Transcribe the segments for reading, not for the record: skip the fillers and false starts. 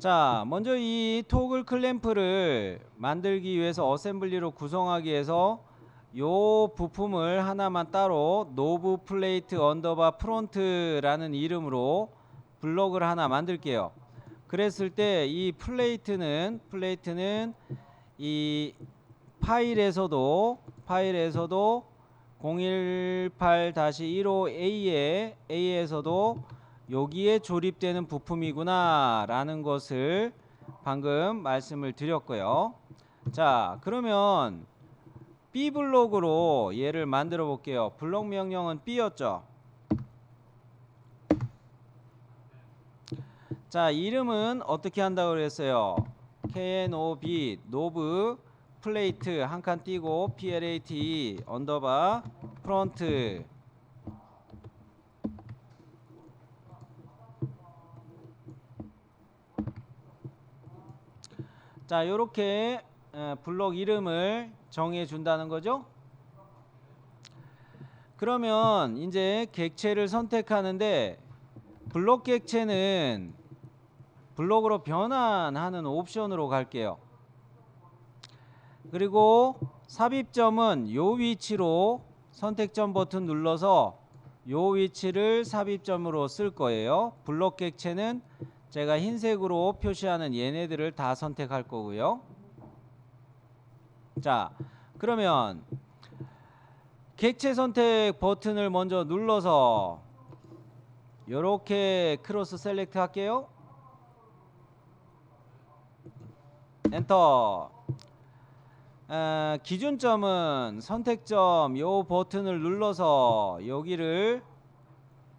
자, 먼저 이 토글 클램프를 만들기 위해서 어셈블리로 구성하기 위해서 요 부품을 하나만 따로 노브 플레이트 언더바 프론트라는 이름으로 블록을 하나 만들게요. 그랬을 때 이 플레이트는 이 파일에서도 018-15A에서도 여기에 조립되는 부품이구나 라는 것을 방금 말씀을 드렸고요. 자, 그러면 B 블록으로 얘를 만들어 볼게요. 블록 명령은 B였죠. 자, 이름은 어떻게 한다고 그랬어요? KNOB 노브 플레이트 한 칸 띄고 PLATE 언더바 프론트. 자, 요렇게 블록 이름을 정해 준다는 거죠. 그러면 이제 객체를 선택하는데 블록 객체는 블록으로 변환하는 옵션으로 갈게요. 그리고 삽입점은 요 위치로 선택점 버튼 눌러서 요 위치를 삽입점으로 쓸 거예요. 블록 객체는 제가 흰색으로 표시하는 얘네들을 다 선택할 거고요. 자, 그러면 객체 선택 버튼을 먼저 눌러서 요렇게 크로스 셀렉트 할게요. 엔터. 기준점은 선택점 요 버튼을 눌러서 여기를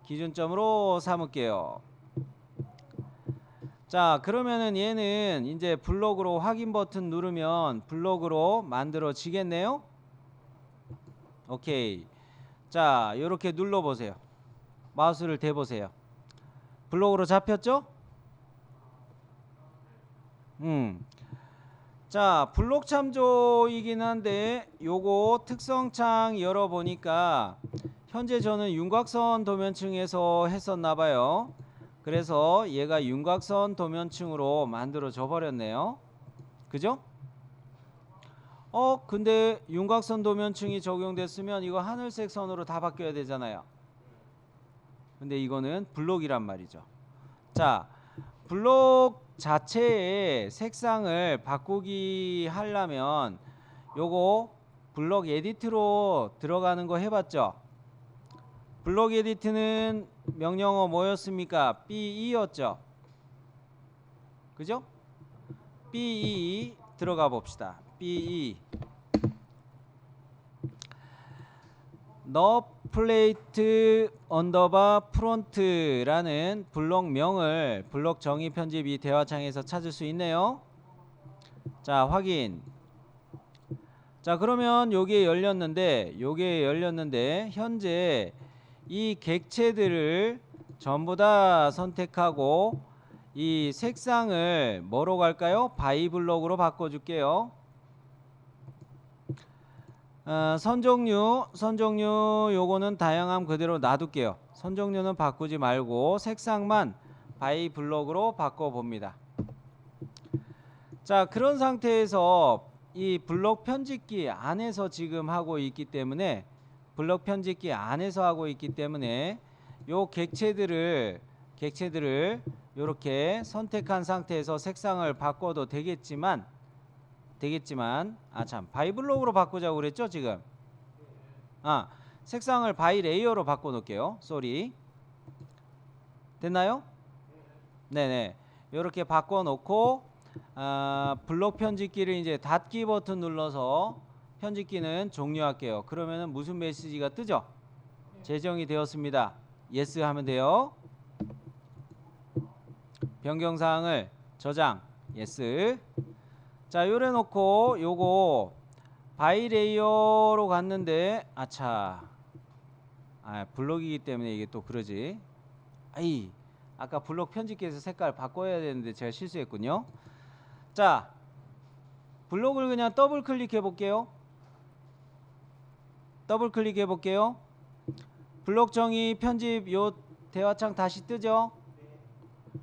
기준점으로 삼을게요. 자, 그러면은 얘는 이제 블록으로 확인 버튼 누르면 블록으로 만들어지겠네요. 오케이. 자, 요렇게 눌러보세요. 마우스를 대보세요. 블록으로 잡혔죠? 자, 블록 참조이긴 한데 요거 특성창 열어보니까 현재 저는 윤곽선 도면층에서 했었나봐요. 그래서 얘가 윤곽선 도면층으로 만들어져 버렸네요. 그죠? 근데 윤곽선 도면층이 적용됐으면 이거 하늘색 선으로 다 바뀌어야 되잖아요. 근데 이거는 블록이란 말이죠. 자, 블록 자체의 색상을 바꾸기 하려면 요거 블록 에디트로 들어가는 거 해봤죠? 블록 에디트는 명령어 뭐였습니까? BE였죠? 그죠? BE 들어가 봅시다. BE 너 플레이트 언더바 프론트라는 블록명을 블록 정의 편집 이 대화창에서 찾을 수 있네요. 자, 확인. 자, 그러면 요게 열렸는데 현재 이 객체들을 전부 다 선택하고 이 색상을 뭐로 갈까요? 바이 블록으로 바꿔줄게요. 선종류 요거는 다양함 그대로 놔둘게요. 선종류는 바꾸지 말고 색상만 바이 블록으로 바꿔봅니다. 자, 그런 상태에서 이 블록 편집기 안에서 지금 하고 있기 때문에 요 객체들을 요렇게 선택한 상태에서 색상을 바꿔도 되겠지만 참 바이 블록으로 바꾸자고 그랬죠 지금. 색상을 바이 레이어로 바꿔 놓을게요. 쏘리. 됐나요? 네네. 요렇게 바꿔 놓고 블록 편집기를 이제 닫기 버튼 눌러서 편집기는 종료할게요. 그러면은 무슨 메시지가 뜨죠? 제정이 되었습니다. 예스 하면 돼요. 변경사항을 저장. 예스. 자, 요래 놓고 요거 바이 레이어로 갔는데 블록이기 때문에 이게 또 그러지. 아까 블록 편집기에서 색깔 바꿔야 되는데 제가 실수했군요. 자, 블록을 그냥 더블 클릭해 볼게요. 블록 정의 편집 요 대화창 다시 뜨죠?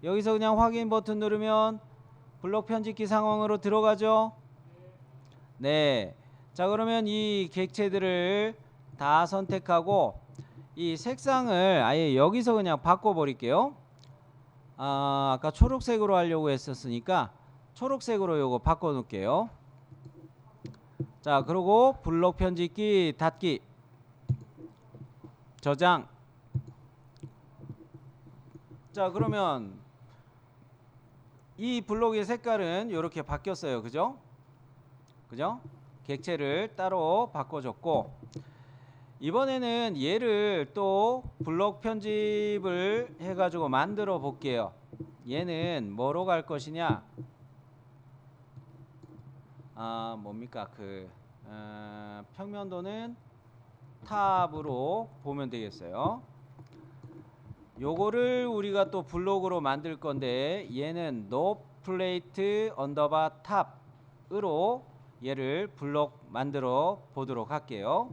여기서 그냥 확인 버튼 누르면 블록 편집기 상황으로 들어가죠. 네. 자, 그러면 이 객체들을 다 선택하고 이 색상을 아예 여기서 그냥 바꿔 버릴게요. 아까 초록색으로 하려고 했었으니까 초록색으로 요거 바꿔 놓을게요. 자, 그리고 블록 편집기 닫기, 저장. 자, 그러면 이 블록의 색깔은 이렇게 바뀌었어요. 그죠? 그죠? 객체를 따로 바꿔줬고, 이번에는 얘를 또 블록 편집을 해가지고 만들어 볼게요. 얘는 뭐로 갈 것이냐? 뭡니까? 평면도는 탑으로 보면 되겠어요. 요거를 우리가 또 블록으로 만들 건데, 얘는 노 플레이트 언더바 탑으로 얘를 블록 만들어 보도록 할게요.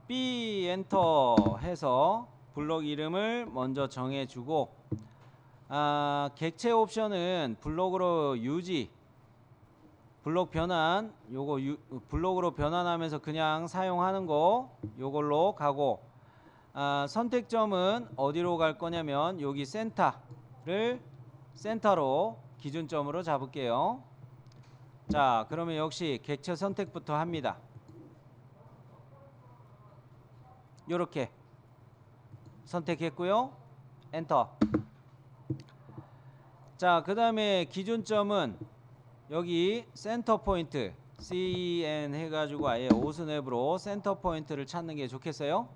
B 엔터 해서 블록 이름을 먼저 정해주고, 객체 옵션은 블록으로 유지, 블록 변환, 요거 블록으로 변환하면서 그냥 사용하는 거 요걸로 가고, 선택점은 어디로 갈 거냐면 여기 센터를 센터로 기준점으로 잡을게요. 자, 그러면 역시 객체 선택부터 합니다. 요렇게 선택했고요. 엔터. 자, 그 다음에 기준점은 여기 센터 포인트 CN 해가지고 아예 오스냅으로 센터 포인트를 찾는 게 좋겠어요.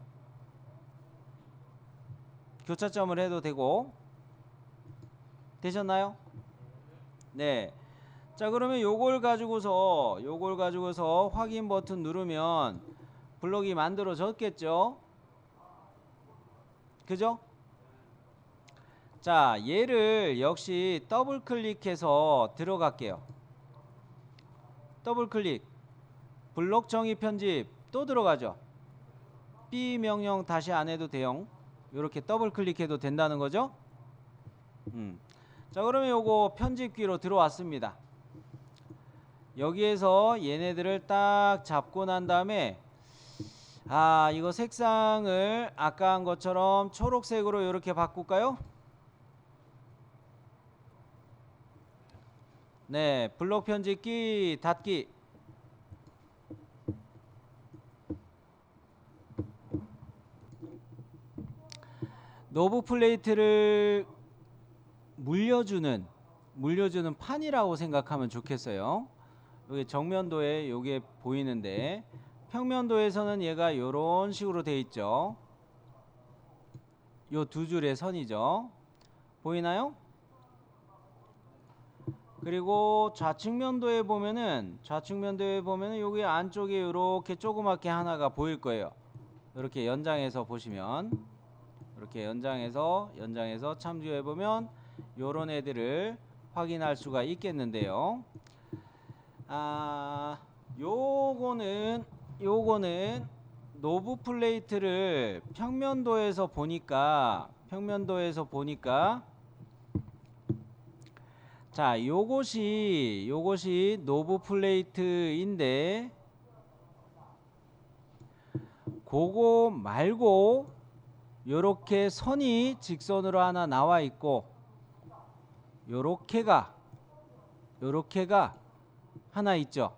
교차점을 해도 되고. 되셨나요? 네. 자, 그러면 요걸 가지고서 확인 버튼 누르면 블록이 만들어졌겠죠? 그죠? 자, 얘를 역시 더블 클릭해서 들어갈게요. 더블 클릭, 블록 정의 편집 또 들어가죠. B 명령 다시 안 해도 돼요. 이렇게 더블 클릭해도 된다는 거죠. 자, 그러면 요거 편집기로 들어왔습니다. 여기에서 얘네들을 딱 잡고 난 다음에 이거 색상을 아까 한 것처럼 초록색으로 이렇게 바꿀까요? 네, 블록 편집기 닫기. 노브 플레이트를 물려주는 판이라고 생각하면 좋겠어요. 여기 정면도에 요게 보이는데, 평면도에서는 얘가 요런 식으로 돼 있죠. 요 두 줄의 선이죠. 보이나요? 그리고 좌측면도에 보면은 여기 안쪽에 이렇게 조그맣게 하나가 보일 거예요. 이렇게 연장해서 보시면, 이렇게 연장해서 참조해 보면 요런 애들을 확인할 수가 있겠는데요. 요거는 노브 플레이트를 평면도에서 보니까 자, 요것이 노브 플레이트인데, 그거 말고 요렇게 선이 직선으로 하나 나와 있고, 요렇게가 하나 있죠.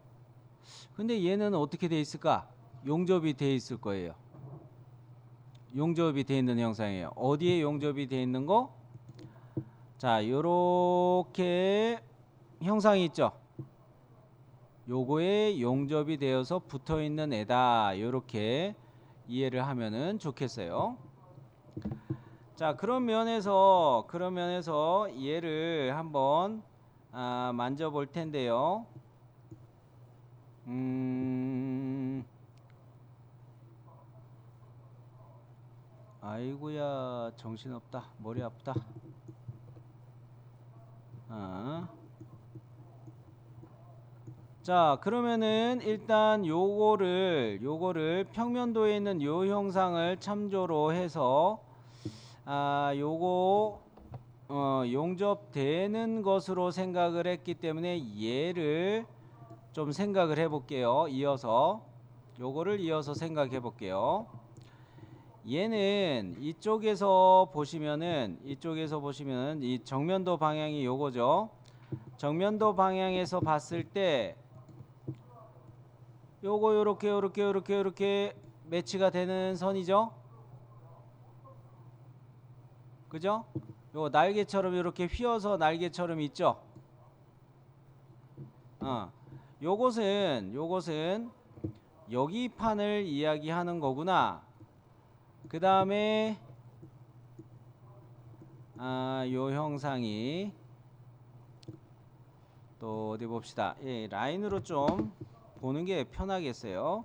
근데 얘는 어떻게 돼 있을까? 용접이 돼 있을 거예요. 용접이 돼 있는 형상이에요. 어디에 용접이 돼 있는 거? 자, 요렇게 형상이 있죠. 요거에 용접이 되어서 붙어 있는 애다. 요렇게 이해를 하면은 좋겠어요. 자, 그런 면에서 얘를 한번 만져 볼 텐데요. 아이고야, 정신없다. 머리 아프다. 자, 그러면은 일단 요거를 평면도에 있는 요 형상을 참조로 해서 요거 용접되는 것으로 생각을 했기 때문에 얘를 좀 생각을 해 볼게요. 요거를 이어서 생각해 볼게요. 얘는 이쪽에서 보시면은 이 정면도 방향이 요거죠. 정면도 방향에서 봤을 때 요거 요렇게 매치가 되는 선이죠. 그죠? 요 날개처럼 이렇게 휘어서 날개처럼 있죠. 요것은 여기 판을 이야기하는 거구나. 그 다음에 요 형상이 또 어디 봅시다. 예, 라인으로 좀 보는 게 편하겠어요.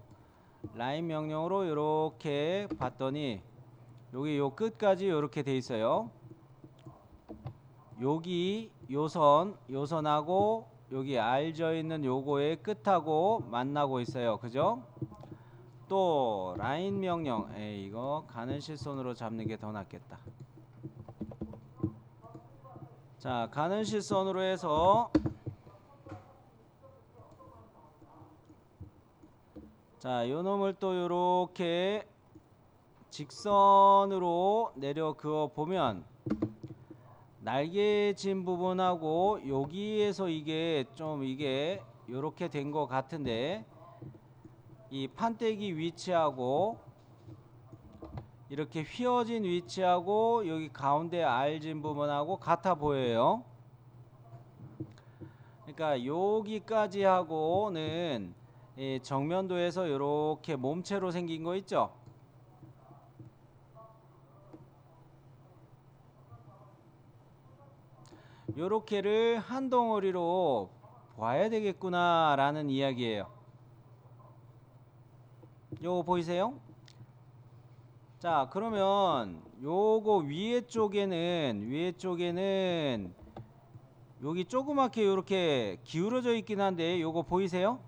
라인 명령으로 이렇게 봤더니 여기 요 끝까지 이렇게 돼 있어요. 여기 요선하고 여기 알져 있는 요거의 끝하고 만나고 있어요. 그죠? 또 라인 명령, 이거 가는 실선으로 잡는 게 더 낫겠다. 자, 가는 실선으로 해서 자, 요 놈을 또 요렇게 직선으로 내려 그어 보면 날개진 부분하고 여기에서 이게 요렇게 된 것 같은데 이 판때기 위치하고 이렇게 휘어진 위치하고 여기 가운데 알진 부분하고 같아 보여요. 그러니까 여기까지 하고는 정면도에서 이렇게 몸체로 생긴 거 있죠. 요렇게를 한 덩어리로 봐야 되겠구나 라는 이야기예요. 요거 보이세요? 자, 그러면 요거 위에 쪽에는 여기 조그맣게 요렇게 기울어져 있긴 한데 요거 보이세요?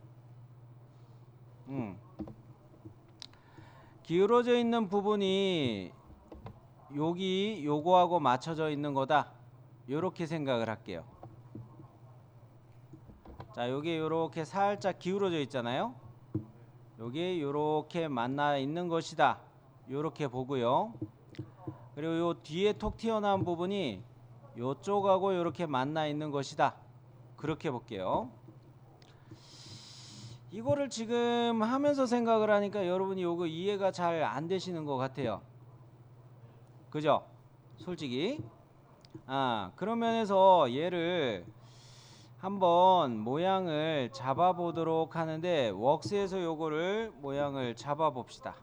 기울어져 있는 부분이 여기 요거하고 맞춰져 있는 거다. 요렇게 생각을 할게요. 자, 요게 요렇게 살짝 기울어져 있잖아요. 요게 요렇게 만나 있는 것이다. 요렇게 보고요. 그리고 요 뒤에 톡 튀어나온 부분이 요쪽하고 요렇게 만나 있는 것이다. 그렇게 볼게요. 이거를 지금 하면서 생각을 하니까 여러분이 요거 이해가 잘 안 되시는 것 같아요. 그죠? 솔직히. 그런 면에서 얘를 한번 모양을 잡아 보도록 하는데 웍스에서 요거를 모양을 잡아 봅시다.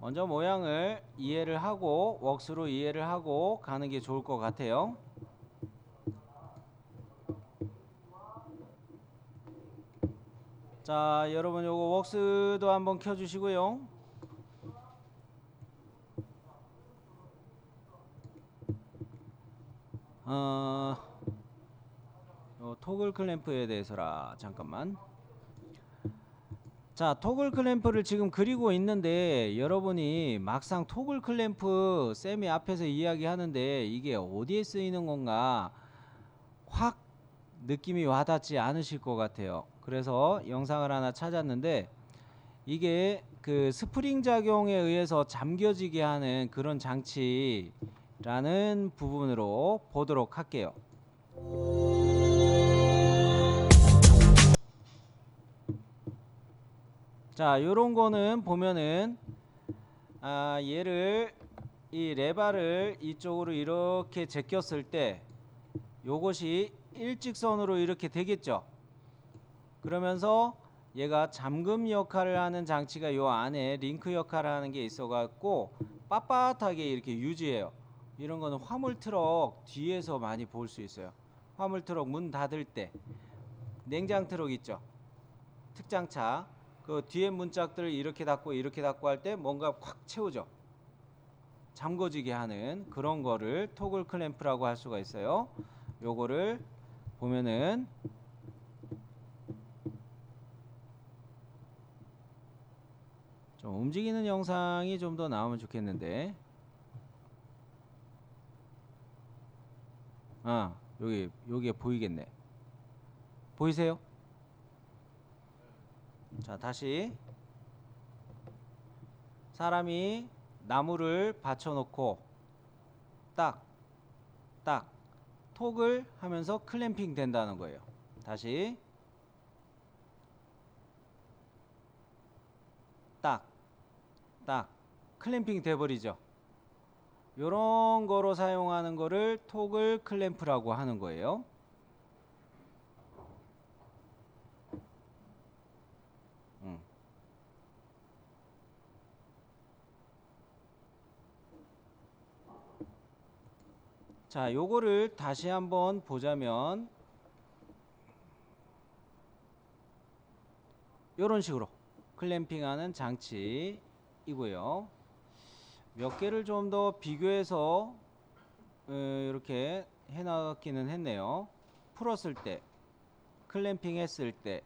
먼저 모양을 이해를 하고 웍스로 이해를 하고 가는 게 좋을 것 같아요. 자, 여러분 요거 웍스도 한번 켜주시고요. 토글 클램프에 대해서라 잠깐만. 자, 토글 클램프를 지금 그리고 있는데 여러분이 막상 토글 클램프 쌤이 앞에서 이야기하는데 이게 어디에 쓰이는 건가 확 느낌이 와닿지 않으실 것 같아요. 그래서 영상을 하나 찾았는데 이게 그 스프링 작용에 의해서 잠겨지게 하는 그런 장치라는 부분으로 보도록 할게요. 자, 요런 거는 보면은 얘를 이 레바를 이쪽으로 이렇게 제꼈을 때 요것이 일직선으로 이렇게 되겠죠. 그러면서 얘가 잠금 역할을 하는 장치가 요 안에 링크 역할을 하는 게 있어 갖고 빳빳하게 이렇게 유지해요. 이런 거는 화물 트럭 뒤에서 많이 볼 수 있어요. 화물 트럭 문 닫을 때 냉장 트럭 있죠. 특장차 그 뒤에 문짝들을 이렇게 닫고 할 때 뭔가 확 채우죠. 잠궈지게 하는 그런 거를 토글 클램프라고 할 수가 있어요. 요거를 보면은 좀 움직이는 영상이 좀 더 나오면 좋겠는데. 여기에 보이겠네. 보이세요? 자, 다시 사람이 나무를 받쳐놓고 딱 톡을 하면서 클램핑 된다는 거예요. 다시 딱 클램핑 돼버리죠. 요런 거로 사용하는 거를 토글 클램프라고 하는 거예요. 자, 요거를 다시 한번 보자면 요런 식으로 클램핑하는 장치이고요. 몇 개를 좀 더 비교해서 이렇게 해놨기는 했네요. 풀었을 때, 클램핑 했을 때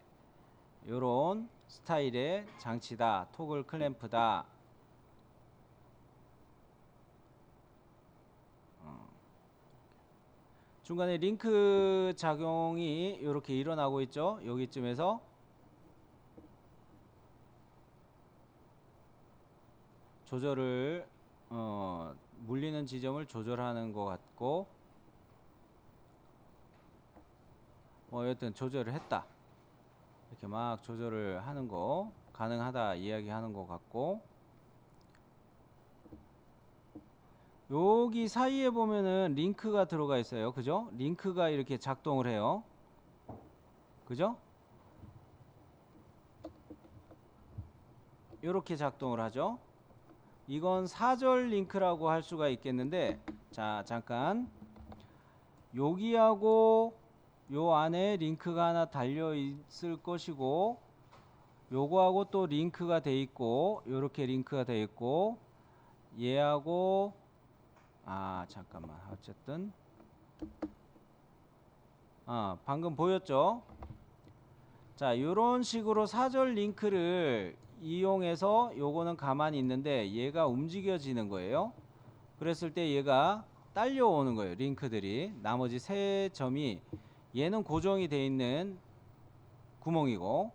요런 스타일의 장치다, 토글 클램프다. 중간에 링크 작용이 이렇게 일어나고 있죠. 여기쯤에서 조절을 물리는 지점을 조절하는 것 같고, 여튼 조절을 했다, 이렇게 막 조절을 하는 거 가능하다 이야기하는 것 같고, 여기 사이에 보면은 링크가 들어가 있어요. 그죠? 링크가 이렇게 작동을 해요. 그죠? 이렇게 작동을 하죠. 이건 사절 링크라고 할 수가 있겠는데, 자, 잠깐 여기하고 요 안에 링크가 하나 달려 있을 것이고, 요거하고 또 링크가 돼 있고, 요렇게 링크가 돼 있고, 얘하고 잠깐만, 어쨌든 방금 보였죠? 자, 요런 식으로 사절 링크를 이용해서 요거는 가만히 있는데 얘가 움직여지는 거예요. 그랬을 때 얘가 딸려오는 거예요. 링크들이, 나머지 세 점이, 얘는 고정이 돼 있는 구멍이고,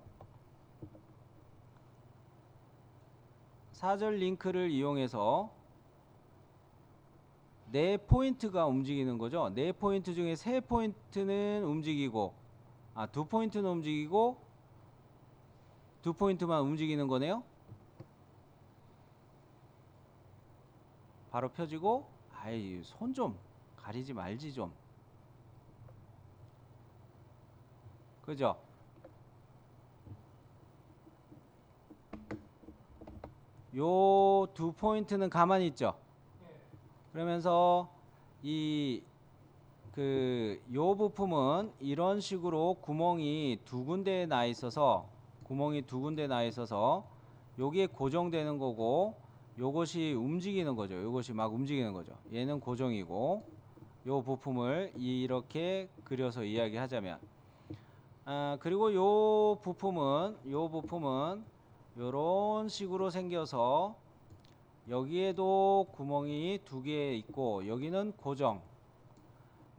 사절 링크를 이용해서 네 포인트가 움직이는 거죠. 네 포인트 중에 세 포인트는 움직이고, 두 포인트는 움직이고 두 포인트만 움직이는 거네요. 바로 펴지고, 손 좀 가리지 말지 좀. 그죠? 요 두 포인트는 가만히 있죠. 그러면서 요 부품은 이런 식으로 구멍이 두 군데에 나 있어서, 여기에 고정되는 거고, 요것이 움직이는 거죠. 요것이 막 움직이는 거죠. 얘는 고정이고, 요 부품을 이렇게 그려서 이야기하자면, 그리고 요 부품은 요런 식으로 생겨서 여기에도 구멍이 두 개 있고, 여기는 고정,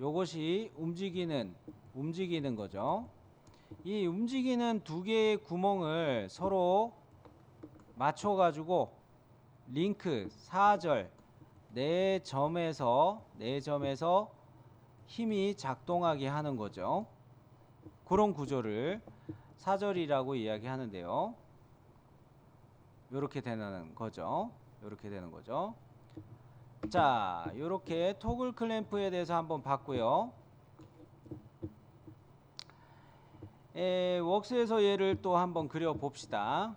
요것이 움직이는 거죠. 이 움직이는 두 개의 구멍을 서로 맞춰 가지고 링크 사절 네 점에서 힘이 작동하게 하는 거죠. 그런 구조를 사절이라고 이야기하는데요. 요렇게 되는 거죠. 자, 요렇게 토글 클램프에 대해서 한번 봤고요. 웍스에서 얘를 또 한번 그려 봅시다.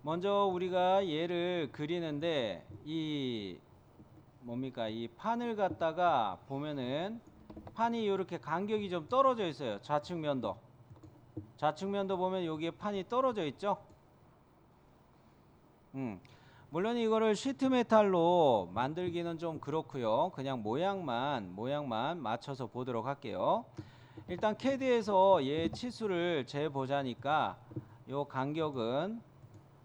먼저 우리가 얘를 그리는데, 이 판을 갖다가 보면은 판이 이렇게 간격이 좀 떨어져 있어요. 좌측면도 보면 여기에 판이 떨어져 있죠. 물론 이거를 시트 메탈로 만들기는 좀 그렇고요. 그냥 모양만 맞춰서 보도록 할게요. 일단 캐드에서 얘 치수를 재 보자니까 요 간격은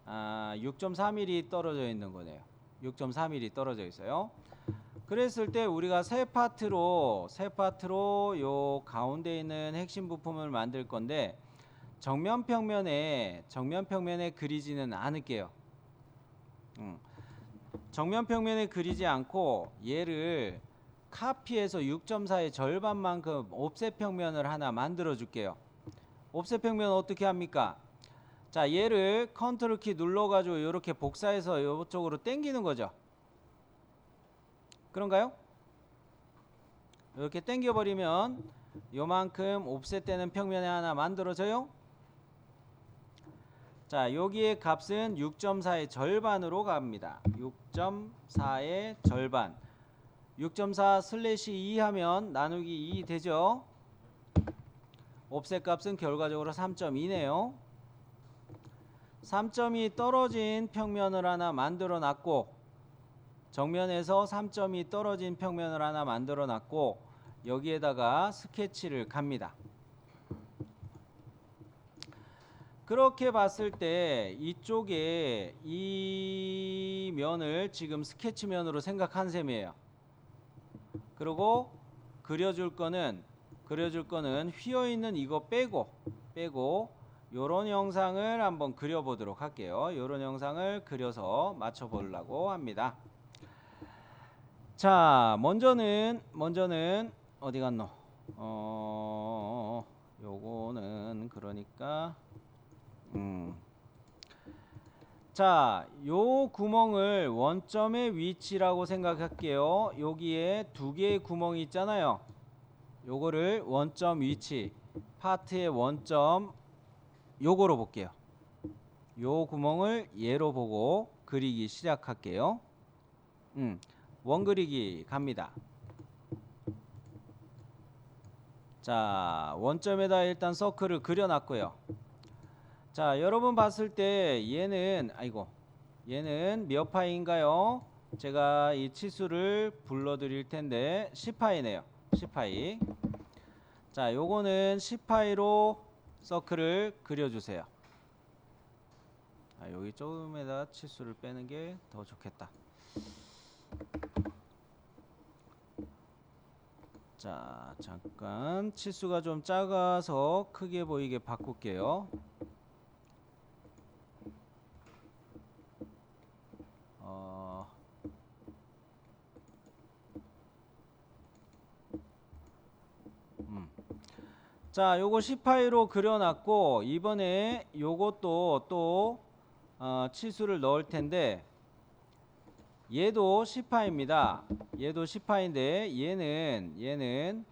6.4mm 떨어져 있는 거네요. 6.4mm 떨어져 있어요. 그랬을 때 우리가 세 파트로 요 가운데 있는 핵심 부품을 만들 건데 정면 평면에 그리지는 않을게요. 정면 평면에 그리지 않고 얘를 카피해서 6.4의 절반만큼 옵셋 평면을 하나 만들어 줄게요. 옵셋 평면은 어떻게 합니까? 자, 얘를 컨트롤 키 눌러 가지고 이렇게 복사해서 이쪽으로 당기는 거죠. 그런가요? 이렇게 당겨 버리면 요만큼 옵셋 되는 평면이 하나 만들어져요. 자, 여기의 값은 6.4의 절반으로 갑니다. 6.4의 절반. 6.4 슬래시 2 하면 나누기 2 되죠. 옵셋 값은 결과적으로 3.2네요. 3.2 떨어진 평면을 하나 만들어 놨고, 정면에서 3.2 떨어진 평면을 하나 만들어 놨고, 여기에다가 스케치를 갑니다. 그렇게 봤을 때 이쪽에 이 면을 지금 스케치면으로 생각한 셈이에요. 그리고 그려줄 거는 휘어있는 이거 빼고 요런 영상을 한번 그려보도록 할게요. 요런 영상을 그려서 맞춰보려고 합니다. 자, 먼저는 어디 갔노? 요거는 그러니까 자, 요 구멍을 원점의 위치라고 생각할게요. 여기에 두 개의 구멍이 있잖아요. 요거를 원점 위치, 파트의 원점 요거로 볼게요. 요 구멍을 얘로 보고 그리기 시작할게요. 원 그리기 갑니다. 자, 원점에다 일단 서클을 그려놨고요. 자, 여러분 봤을 때 얘는 몇 파이인가요? 제가 이 치수를 불러드릴 텐데 10파이네요. 10파이. 자, 요거는 10파이로 서클을 그려주세요. 여기 조금에다 치수를 빼는 게 더 좋겠다. 자, 잠깐 치수가 좀 작아서 크게 보이게 바꿀게요. 자, 요거 10파이로 그려놨고 이번에 요것도 또 치수를 넣을 텐데 얘도 10파입니다. 얘도 10파인데 얘는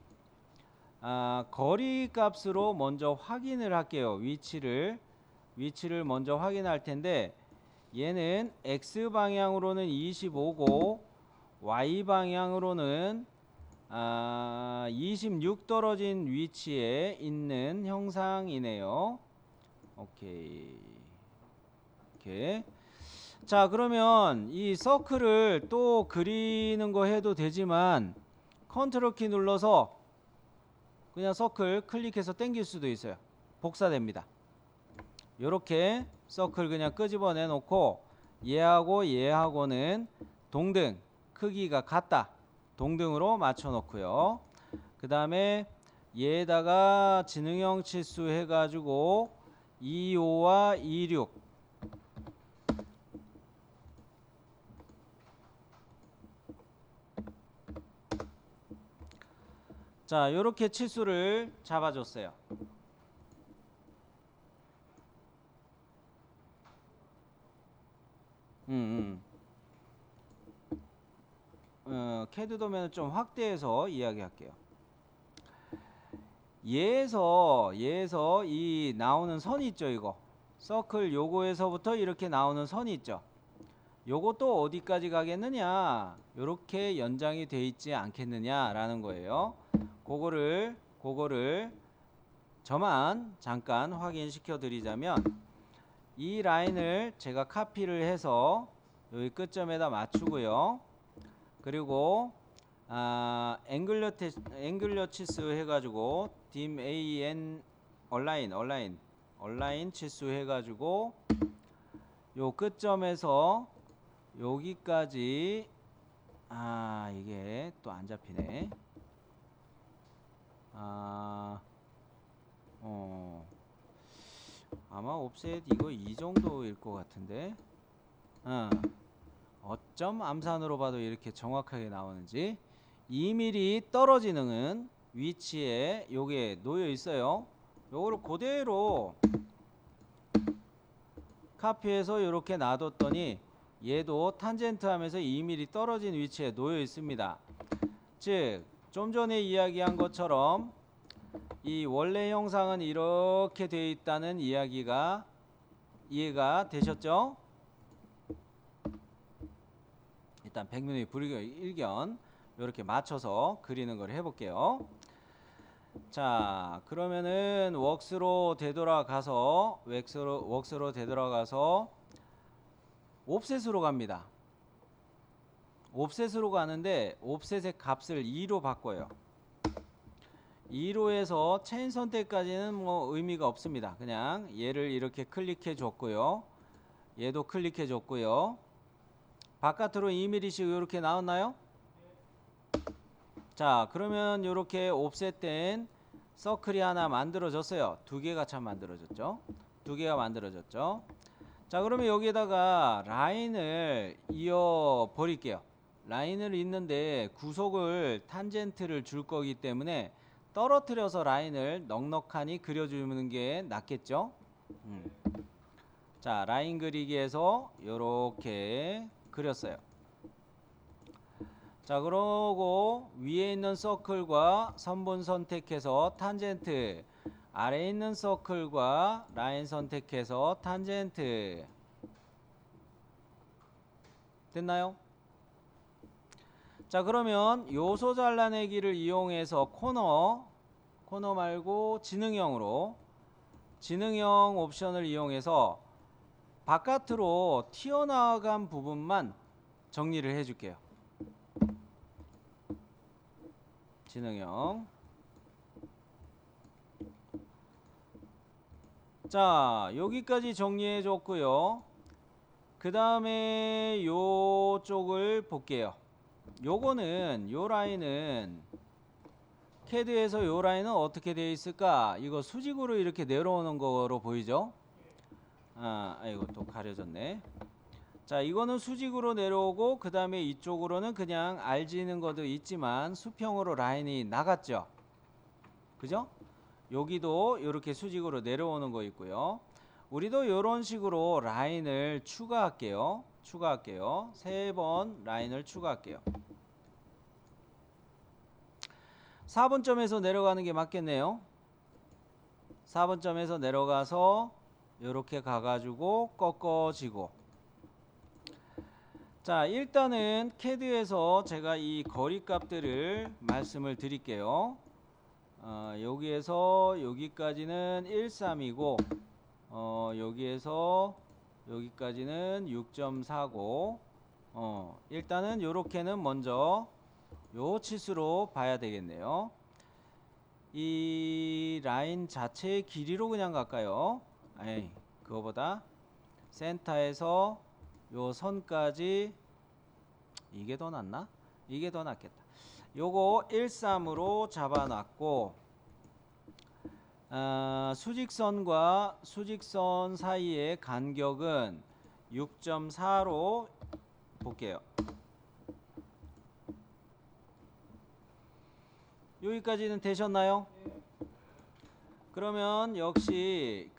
거리 값으로 먼저 확인을 할게요. 위치를 먼저 확인할 텐데 얘는 X 방향으로는 25고 Y 방향으로는 26 떨어진 위치에 있는 형상이네요. 오케이. 자, 그러면 이 서클을 또 그리는 거 해도 되지만 컨트롤 키 눌러서 그냥 서클 클릭해서 당길 수도 있어요. 복사됩니다. 요렇게 서클 그냥 끄집어내 놓고 얘하고는 동등 크기가 같다. 동등으로 맞춰 놓고요. 그 다음에 얘에다가 지능형 치수 해가지고 25와 26 자, 요렇게 치수를 잡아줬어요. 캐드 도면을 좀 확대해서 이야기할게요. 얘에서 이 나오는 선 있죠, 이거. 서클 요거에서부터 이렇게 나오는 선이 있죠. 요것도 어디까지 가겠느냐? 요렇게 연장이 돼 있지 않겠느냐라는 거예요. 그거를 저만 잠깐 확인시켜 드리자면 이 라인을 제가 카피를 해서 여기 끝점에다 맞추고요. 그리고 앵글러 치수 해가지고 dim an 얼라인 얼라인 치수 해가지고 요 끝점에서 여기까지 이게 또 안 잡히네. 아마 옵셋 이거 이 정도일 것 같은데. 어쩜 암산으로 봐도 이렇게 정확하게 나오는지. 2mm 떨어지는 위치에 요게 놓여 있어요. 요거를 그대로 카피해서 이렇게 놔뒀더니 얘도 탄젠트 하면서 2mm 떨어진 위치에 놓여 있습니다. 즉 좀 전에 이야기한 것처럼 이 원래 형상은 이렇게 되어 있다는 이야기가 이해가 되셨죠? 일단 백면의 불일견 이렇게 맞춰서 그리는 걸 해볼게요. 자, 그러면은 웍스로 되돌아가서 옵셋으로 갑니다. 옵셋으로 가는데 옵셋의 값을 2로 바꿔요. 2로 해서 체인 선택까지는 뭐 의미가 없습니다. 그냥 얘를 이렇게 클릭해 줬고요. 얘도 클릭해 줬고요. 바깥으로 2mm씩 이렇게 나왔나요? 자, 그러면 이렇게 옵셋된 서클이 하나 만들어졌어요. 두 개가 참 만들어졌죠. 두 개가 만들어졌죠. 자, 그러면 여기에다가 라인을 이어 버릴게요. 라인을 잇는데 구속을 탄젠트를 줄 거기 때문에 떨어뜨려서 라인을 넉넉하니 그려주는 게 낫겠죠. 자, 라인 그리기에서 이렇게 그렸어요. 자, 그러고 위에 있는 서클과 선분 선택해서 탄젠트, 아래에 있는 서클과 라인 선택해서 탄젠트. 됐나요? 자, 그러면 요소 잘라내기를 이용해서 코너 말고 지능형 옵션을 이용해서 바깥으로 튀어나간 부분만 정리를 해줄게요. 지능형. 자, 여기까지 정리해 줬고요. 그 다음에 요쪽을 볼게요. 요거는 요 라인은 캐드에서 요 라인은 어떻게 되어 있을까? 이거 수직으로 이렇게 내려오는 거로 보이죠? 아이고 또 가려졌네. 자, 이거는 수직으로 내려오고 그 다음에 이쪽으로는 그냥 알지는 것도 있지만 수평으로 라인이 나갔죠. 그죠? 여기도 이렇게 수직으로 내려오는 거 있고요. 우리도 이런 식으로 라인을 추가할게요. 3번 라인을 추가할게요. 4분점에서 내려가는 게 맞겠네요. 4분점에서 내려가서 이렇게 가가지고 꺾어지고. 자, 일단은 캐드에서 제가 이 거리 값들을 말씀을 드릴게요. 여기에서 여기까지는 13이고 여기에서 여기까지는 6.49. 일단은 요렇게는 먼저 요 치수로 봐야 되겠네요. 이 라인 자체의 길이로 그냥 갈까요? 그거보다 센터에서 요 선까지 이게 더 낫나? 이게 더 낫겠다. 요거 13으로 잡아놨고 수직선과 수직선 사이의 간격은 6.4로 볼게요. 여기까지는 되셨나요? 그러면 역시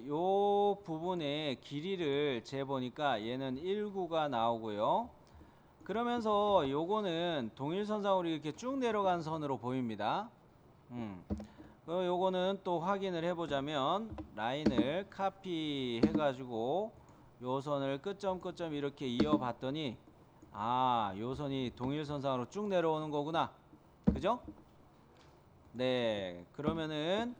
요 부분의 길이를 재보니까 얘는 19가 나오고요. 그러면서 요거는 동일선상으로 이렇게 쭉 내려간 선으로 보입니다. 요거는 또 확인을 해보자면 라인을 카피 해가지고 요 선을 끝점 이렇게 이어봤더니 요 선이 동일선상으로 쭉 내려오는 거구나. 그죠? 네, 그러면은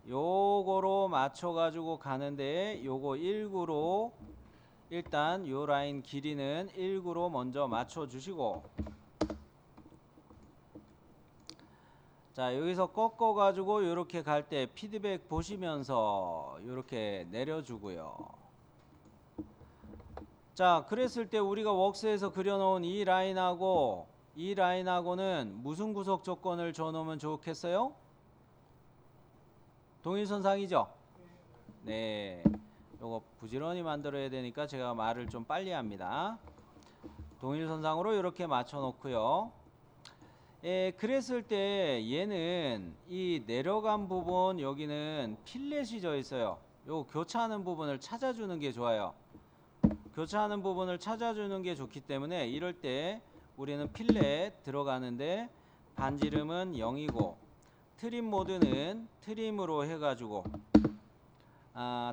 요거로 맞춰가지고 가는데 요거 19로 일단 요 라인 길이는 19로 먼저 맞춰 주시고, 자, 여기서 꺾어 가지고 이렇게 갈 때 피드백 보시면서 이렇게 내려주고요. 자, 그랬을 때 우리가 웍스에서 그려놓은 이 라인하고는 무슨 구속 조건을 줘놓으면 좋겠어요? 동일선상이죠? 네. 요거 부지런히 만들어야 되니까 제가 말을 좀 빨리 합니다. 동일선상으로 이렇게 맞춰 놓고요. 그랬을 때 얘는 이 내려간 부분 여기는 필렛이 져 있어요. 요 교차하는 부분을 찾아주는 게 좋아요. 교차하는 부분을 찾아주는 게 좋기 때문에 이럴 때 우리는 필렛 들어가는데 반지름은 0이고 트림 모드는 트림으로 해가지고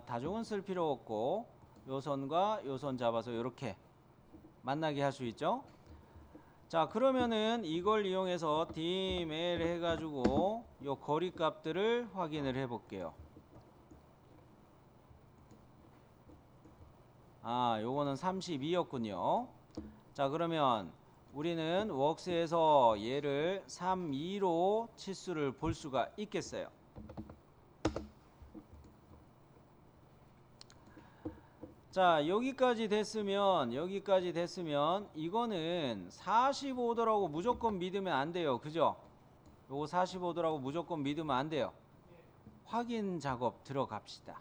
다중은 쓸 필요 없고 요선과 요선 잡아서 이렇게 만나게 할 수 있죠. 자, 그러면은 이걸 이용해서 DML 해가지고 요 거리 값들을 확인을 해 볼게요. 요거는 32였군요. 자, 그러면 우리는 웍스에서 얘를 32로 치수를 볼 수가 있겠어요. 자, 여기까지 됐으면 이거는 45도라고 무조건 믿으면 안 돼요. 그죠? 요거 45도라고 무조건 믿으면 안 돼요. 확인 작업 들어갑시다.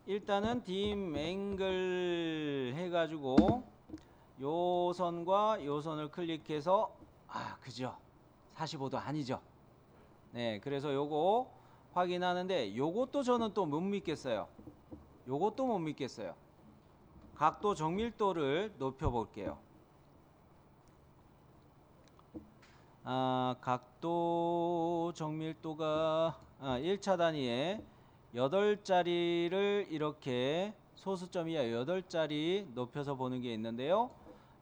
일단은 dim 앵글 해가지고 요 선과 요 선을 클릭해서 그죠? 45도 아니죠? 네, 그래서 요거 확인하는데 요것도 저는 또 못 믿겠어요. 각도 정밀도를 높여 볼게요. 각도 정밀도가 1차 단위에 8자리를 이렇게 소수점 이하 8자리 높여서 보는 게 있는데요.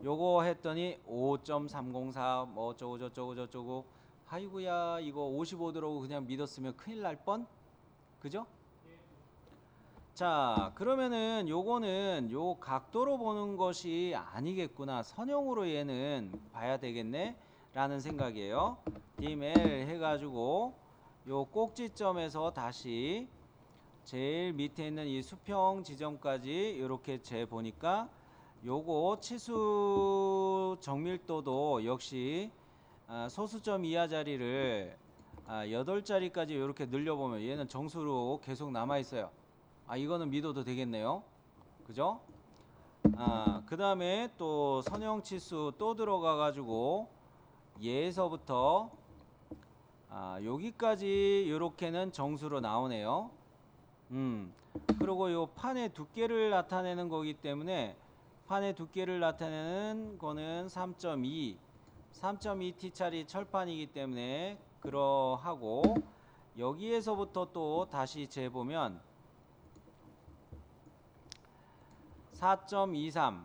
요거 했더니 5.304 뭐 어쩌고 저쩌고 아이고야, 이거 55도라고 그냥 믿었으면 큰일 날 뻔? 그죠? 자, 그러면은 요거는 요 각도로 보는 것이 아니겠구나, 선형으로 얘는 봐야 되겠네 라는 생각이에요. DML 해가지고 요 꼭지점에서 다시 제일 밑에 있는 이 수평 지점까지 이렇게 재 보니까 요거 치수 정밀도도 역시 소수점 이하 자리를 8자리까지 이렇게 늘려보면 얘는 정수로 계속 남아 있어요. 이거는 믿어도 되겠네요. 그죠? 그 다음에 또 선형 치수 또 들어가 가지고 얘에서부터 여기까지 이렇게는 정수로 나오네요. 그리고 요 판의 두께를 나타내는 거기 때문에 판의 두께를 나타내는 거는 3.2T짜리 철판이기 때문에 그러하고, 여기에서부터 또 다시 재보면 4.23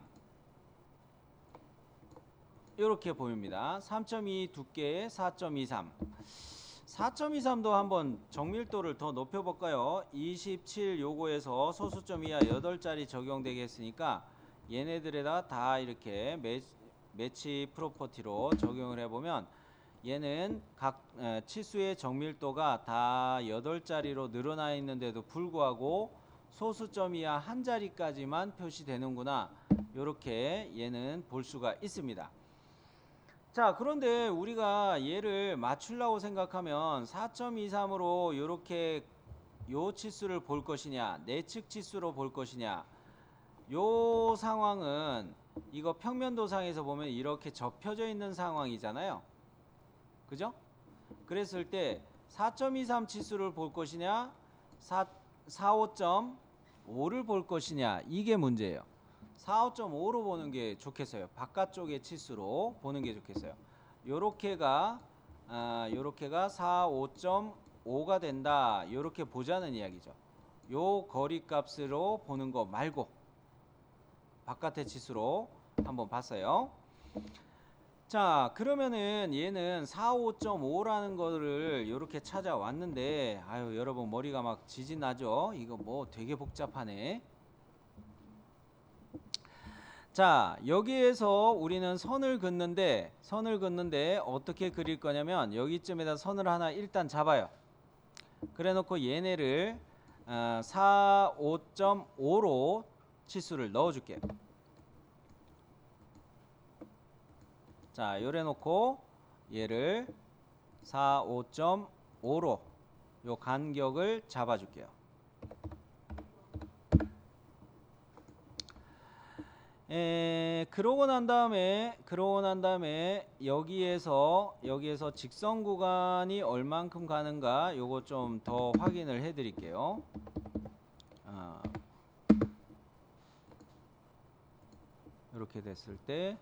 이렇게 보입니다. 3.2 두께에 4.23. 4.23도 한번 정밀도를 더 높여볼까요? 27 요거에서 소수점 이하 8자리 적용되겠으니까 얘네들에다 다 이렇게 매치 프로퍼티로 적용을 해보면 얘는 각 치수의 정밀도가 다 8자리로 늘어나 있는데도 불구하고 소수점 이하 한 자리까지만 표시되는구나, 요렇게 얘는 볼 수가 있습니다. 자, 그런데 우리가 얘를 맞추려고 생각하면 4.23으로 요렇게 요 치수를 볼 것이냐, 내측 치수로 볼 것이냐, 요 상황은 이거 평면도상에서 보면 이렇게 접혀져 있는 상황이잖아요. 그죠? 그랬을 때 4.23 치수를 볼 것이냐, 45.5를 볼 것이냐, 이게 문제예요. 45.5로 보는 게 좋겠어요. 바깥쪽의 치수로 보는 게 좋겠어요. 요렇게가 45.5가 된다, 요렇게 보자는 이야기죠. 요 거리 값으로 보는 거 말고 바깥의 치수로 한번 봤어요. 자, 그러면은 얘는 45.5라는 거를 이렇게 찾아왔는데, 여러분 머리가 막 지진나죠? 이거 뭐 되게 복잡하네. 자, 여기에서 우리는 선을 긋는데 어떻게 그릴 거냐면 여기쯤에다 선을 하나 일단 잡아요. 그래 놓고 얘네를 4, 5.5로 치수를 넣어 줄게요. 자, 요래 놓고 얘를 4, 5.5로 요 간격을 잡아 줄게요. 그러고 난 다음에 여기에서 직선 구간이 얼만큼 가는가 요거 좀 더 확인을 해 드릴게요. 이렇게 됐을 때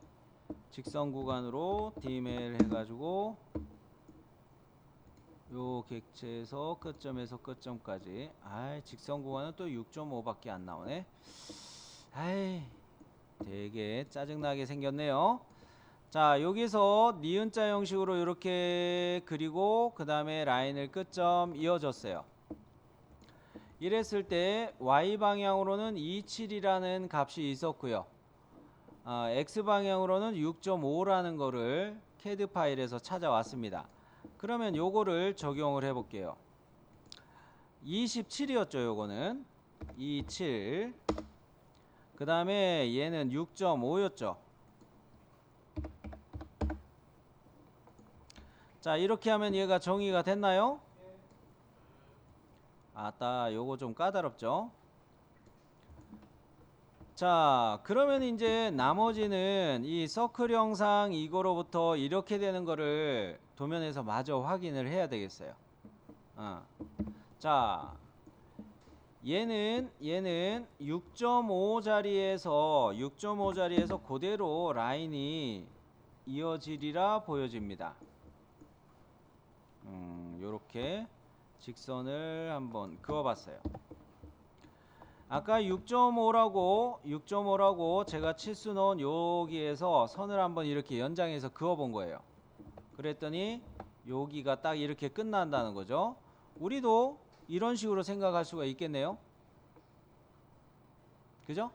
직선 구간으로 디멜 해가지고 요 객체에서 끝점에서 끝점까지 직선 구간은 또 6.5밖에 안 나오네. 되게 짜증나게 생겼네요. 자, 여기서 니은자 형식으로 이렇게 그리고 그 다음에 라인을 끝점 이어줬어요. 이랬을 때 Y방향으로는 27이라는 값이 있었고요. X방향으로는 6.5라는 거를 CAD 파일에서 찾아왔습니다. 그러면 요거를 적용을 해 볼게요. 27이었죠. 요거는 27. 그 다음에 얘는 6.5였죠. 자, 이렇게 하면 얘가 정의가 됐나요? 아따, 요거 좀 까다롭죠. 자, 그러면 이제 나머지는 이 서클 형상 이거로부터 이렇게 되는 거를 도면에서 마저 확인을 해야 되겠어요. 자, 얘는 6.5 자리에서 그대로 라인이 이어지리라 보여집니다. 요렇게 직선을 한번 그어봤어요. 아까 6.5라고 제가 치수 넣은 여기에서 선을 한번 이렇게 연장해서 그어본 거예요. 그랬더니 여기가 딱 이렇게 끝난다는 거죠. 우리도 이런 식으로 생각할 수가 있겠네요. 그죠?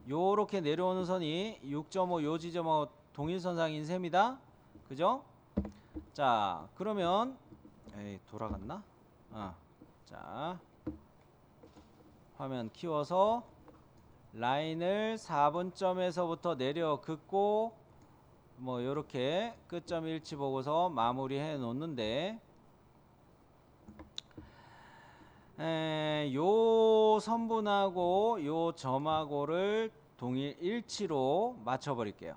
요렇게 내려오는 선이 6.5 요 지점하고 동일선상인 셈이다. 그죠? 자, 그러면 돌아갔나? 자, 화면 키워서 라인을 4분점에서부터 내려 긋고 뭐 요렇게 끝점 일치 보고서 마무리해 놓는데, 요 선분하고 요 점하고를 동일 일치로 맞춰 버릴게요.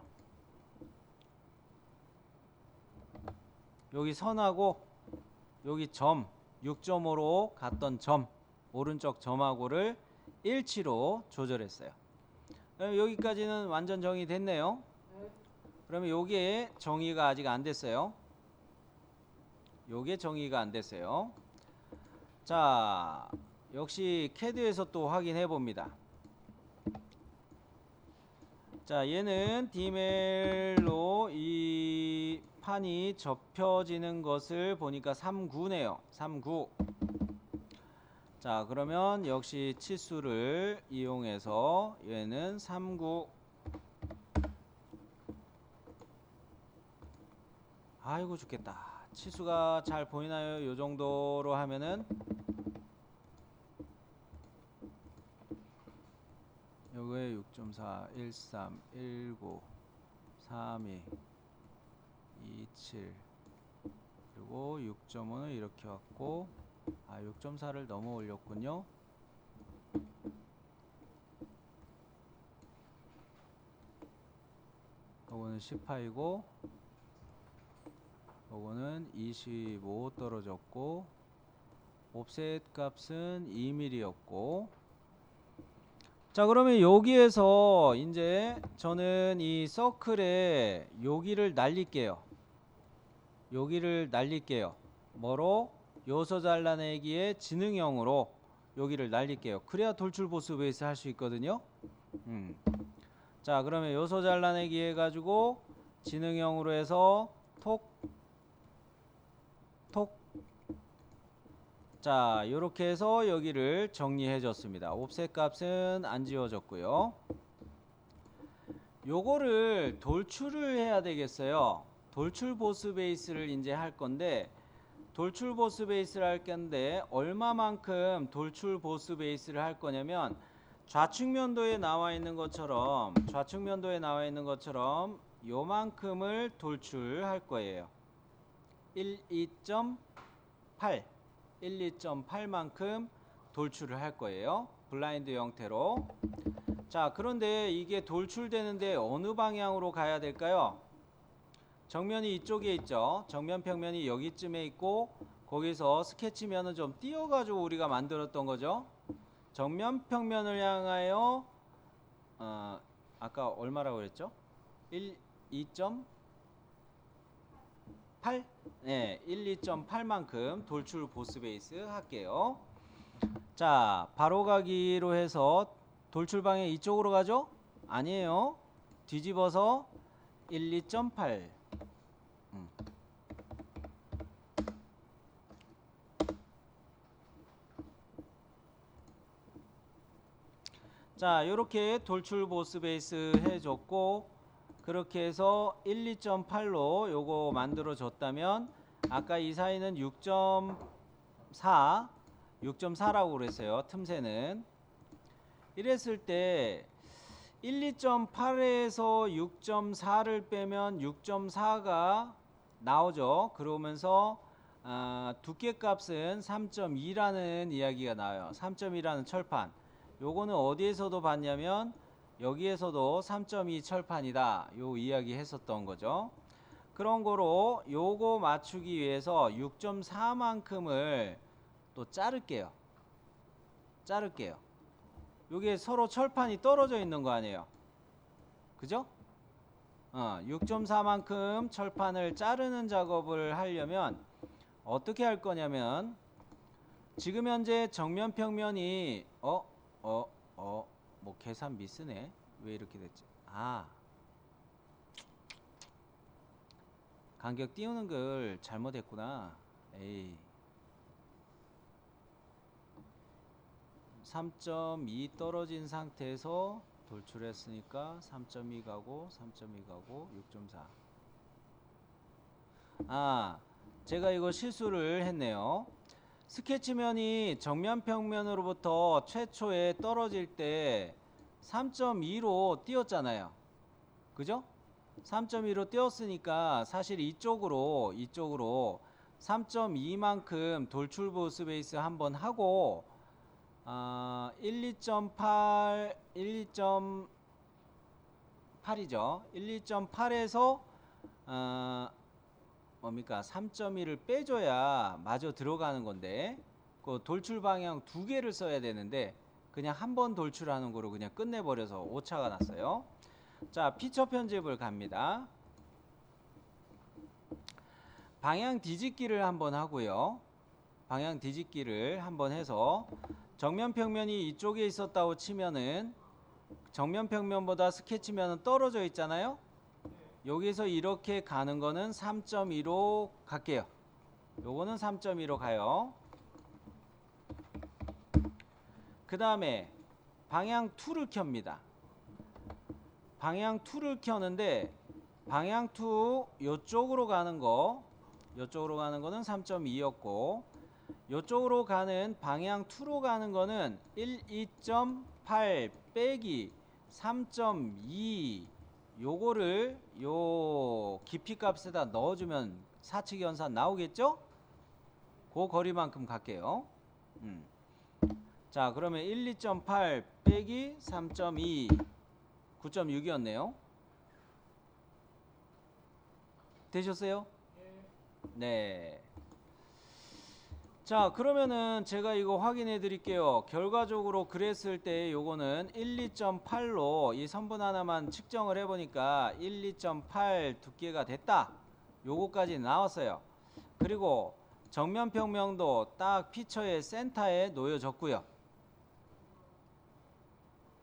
여기 선하고 여기 점 6.5로 갔던 점 오른쪽 점하고를 일치로 조절했어요. 여기까지는 완전 정의됐네요. 그러면 요게 정의가 아직 안 됐어요. 요게 정의가 안 됐어요. 자, 역시 CAD에서 또 확인해 봅니다. 자, 얘는 디멜로 이 판이 접혀지는 것을 보니까 3구네요. 3구. 자, 그러면 역시 치수를 이용해서 얘는 3구. 아이고 죽겠다. 치수가 잘 보이나요? 요 정도로 하면은 요거에 6.4, 13, 19, 32, 27 그리고 6.5는 이렇게 왔고 6.4를 넘어 올렸군요. 요거는 18이고 요거는 25 떨어졌고 옵셋 값은 2mm였고, 자, 그러면 여기에서 이제 저는 이 서클에 여기를 날릴게요. 뭐로? 요소 잘라내기의 지능형으로 여기를 날릴게요. 그래야 돌출 보스 베이스 할 수 있거든요. 자, 그러면 요소 잘라내기 해가지고 지능형으로 해서 톡. 자, 요렇게 해서 여기를 정리해 줬습니다. 옵셋 값은 안 지워졌고요. 요거를 돌출을 해야 되겠어요. 돌출 보스 베이스를 이제 할 건데, 돌출 보스 베이스를 할 건데 얼마만큼 돌출 보스 베이스를 할 거냐면, 좌측면도에 나와 있는 것처럼 요만큼을 돌출할 거예요. 12.8 돌출을 할 거예요. 블라인드 형태로. 자, 그런데 이게 돌출되는데 어느 방향으로 가야 될까요? 정면이 이쪽에 있죠. 정면 평면이 여기쯤에 있고, 거기서 스케치면은 좀 띄어가지고 우리가 만들었던 거죠. 정면 평면을 향하여 아까 얼마라고 그랬죠? 2.8? 네, 2.8만큼 돌출 보스 베이스 할게요. 자, 바로 가기로 해서 돌출 방향 이쪽으로 가죠? 아니에요. 뒤집어서 2.8. 자, 요렇게 돌출 보스 베이스 해줬고, 그렇게 해서 2.8로 요거 만들어 줬다면, 아까 이 사이는 6.4라고 그랬어요. 틈새는. 이랬을 때 2.8에서 6.4를 빼면 6.4가 나오죠. 그러면서 두께값은 3.2라는 이야기가 나와요. 3.2라는 철판. 요거는 어디에서도 봤냐면 여기에서도 3.2 철판이다. 요 이야기 했었던 거죠. 그런 거로 요거 맞추기 위해서 6.4만큼을 또 자를게요. 요게 서로 철판이 떨어져 있는 거 아니에요. 그죠? 6.4만큼 철판을 자르는 작업을 하려면 어떻게 할 거냐면, 지금 현재 정면 평면이 뭐 계산 미스네. 왜 이렇게 됐지? 간격 띄우는 걸 잘못했구나. 에이. 3.2 떨어진 상태에서 돌출했으니까 3.2 가고 3.2 가고 6.4. 제가 이거 실수를 했네요. 스케치면이 정면 평면으로부터 최초에 떨어질 때 3.2로 띄었잖아요. 그죠? 3.2로 띄었으니까 사실 이쪽으로 3.2만큼 돌출 보스 베이스 한번 하고 12.8이죠. 12.8에서 뭡니까? 3.2를 빼줘야 마저 들어가는 건데, 그 돌출 방향 두 개를 써야 되는데 그냥 한 번 돌출하는 거로 그냥 끝내버려서 오차가 났어요. 자, 피처 편집을 갑니다. 방향 뒤집기를 한번 하고요. 방향 뒤집기를 한번 해서 정면 평면이 이쪽에 있었다고 치면은 정면 평면보다 스케치면은 떨어져 있잖아요. 여기서 이렇게 가는 거는 3.2로 갈게요. 요거는 3.2로 가요. 그 다음에 방향 2를 켭니다. 방향 2를 켜는데, 방향 2 요쪽으로 가는 거는 3.2였고, 요쪽으로 가는 방향 2로 가는 거는 2.8 빼기 3.2, 요거를 요 깊이 값에다 넣어주면 사측 연산 나오겠죠? 그 거리만큼 갈게요. 자, 그러면 2.8 빼기 3.2, 9.6이었네요. 되셨어요? 네. 자, 그러면은 제가 이거 확인해 드릴게요. 결과적으로 그랬을 때 요거는 2.8로 이 선분 하나만 측정을 해 보니까 2.8 두께가 됐다. 요거까지 나왔어요. 그리고 정면 평면도 딱 피처의 센터에 놓여졌고요.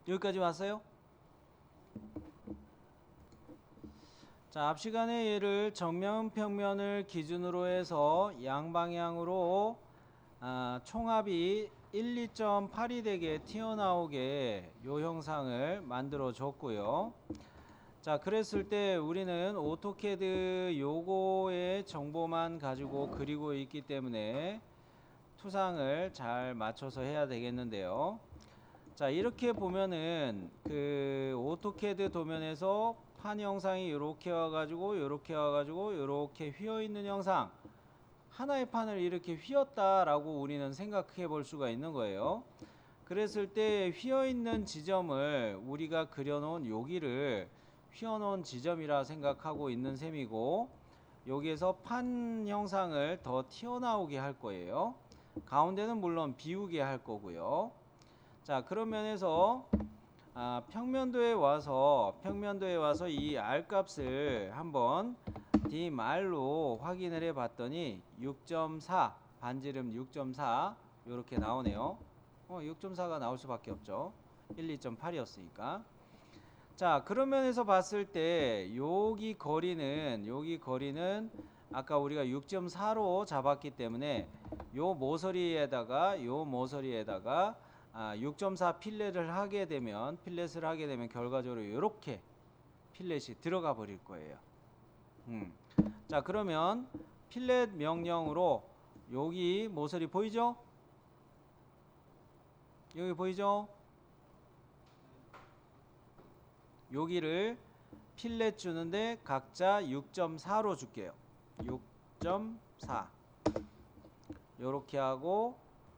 여기까지 왔어요? 자, 앞 시간에 얘를 정면 평면을 기준으로 해서 양방향으로 총합이 2.8이 되게 튀어나오게 요 형상을 만들어 줬고요. 자, 그랬을 때 우리는 오토캐드 요거의 정보만 가지고 그리고 있기 때문에 투상을 잘 맞춰서 해야 되겠는데요. 자, 이렇게 보면은 그 오토캐드 도면에서 판 형상이 이렇게 와가지고 이렇게 와가지고 이렇게 휘어 있는 형상, 하나의 판을 이렇게 휘었다라고 우리는 생각해 볼 수가 있는 거예요. 그랬을 때 휘어 있는 지점을 우리가 그려놓은 여기를 휘어 놓은 지점이라 생각하고 있는 셈이고, 여기에서 판 형상을 더 튀어나오게 할 거예요. 가운데는 물론 비우게 할 거고요. 자, 그런 면에서 평면도에 와서 이 R 값을 한번 DMR로 확인을 해 봤더니 6.4 반지름 6.4 이렇게 나오네요. 6.4가 나올 수밖에 없죠. 1, 2.8이었으니까. 자, 그런 면에서 봤을 때 여기 거리는 아까 우리가 6.4로 잡았기 때문에 요 모서리에다가 6.4 필렛을 하게 되면 결과적으로 이렇게 필렛이 들어가 버릴 거예요. 자, 그러면 필렛 명령으로 여기 모서리 보이죠? 여기 보이죠? 여기를 필렛 주는데 각자 6.4로 줄게요. 6.4 요렇게 하고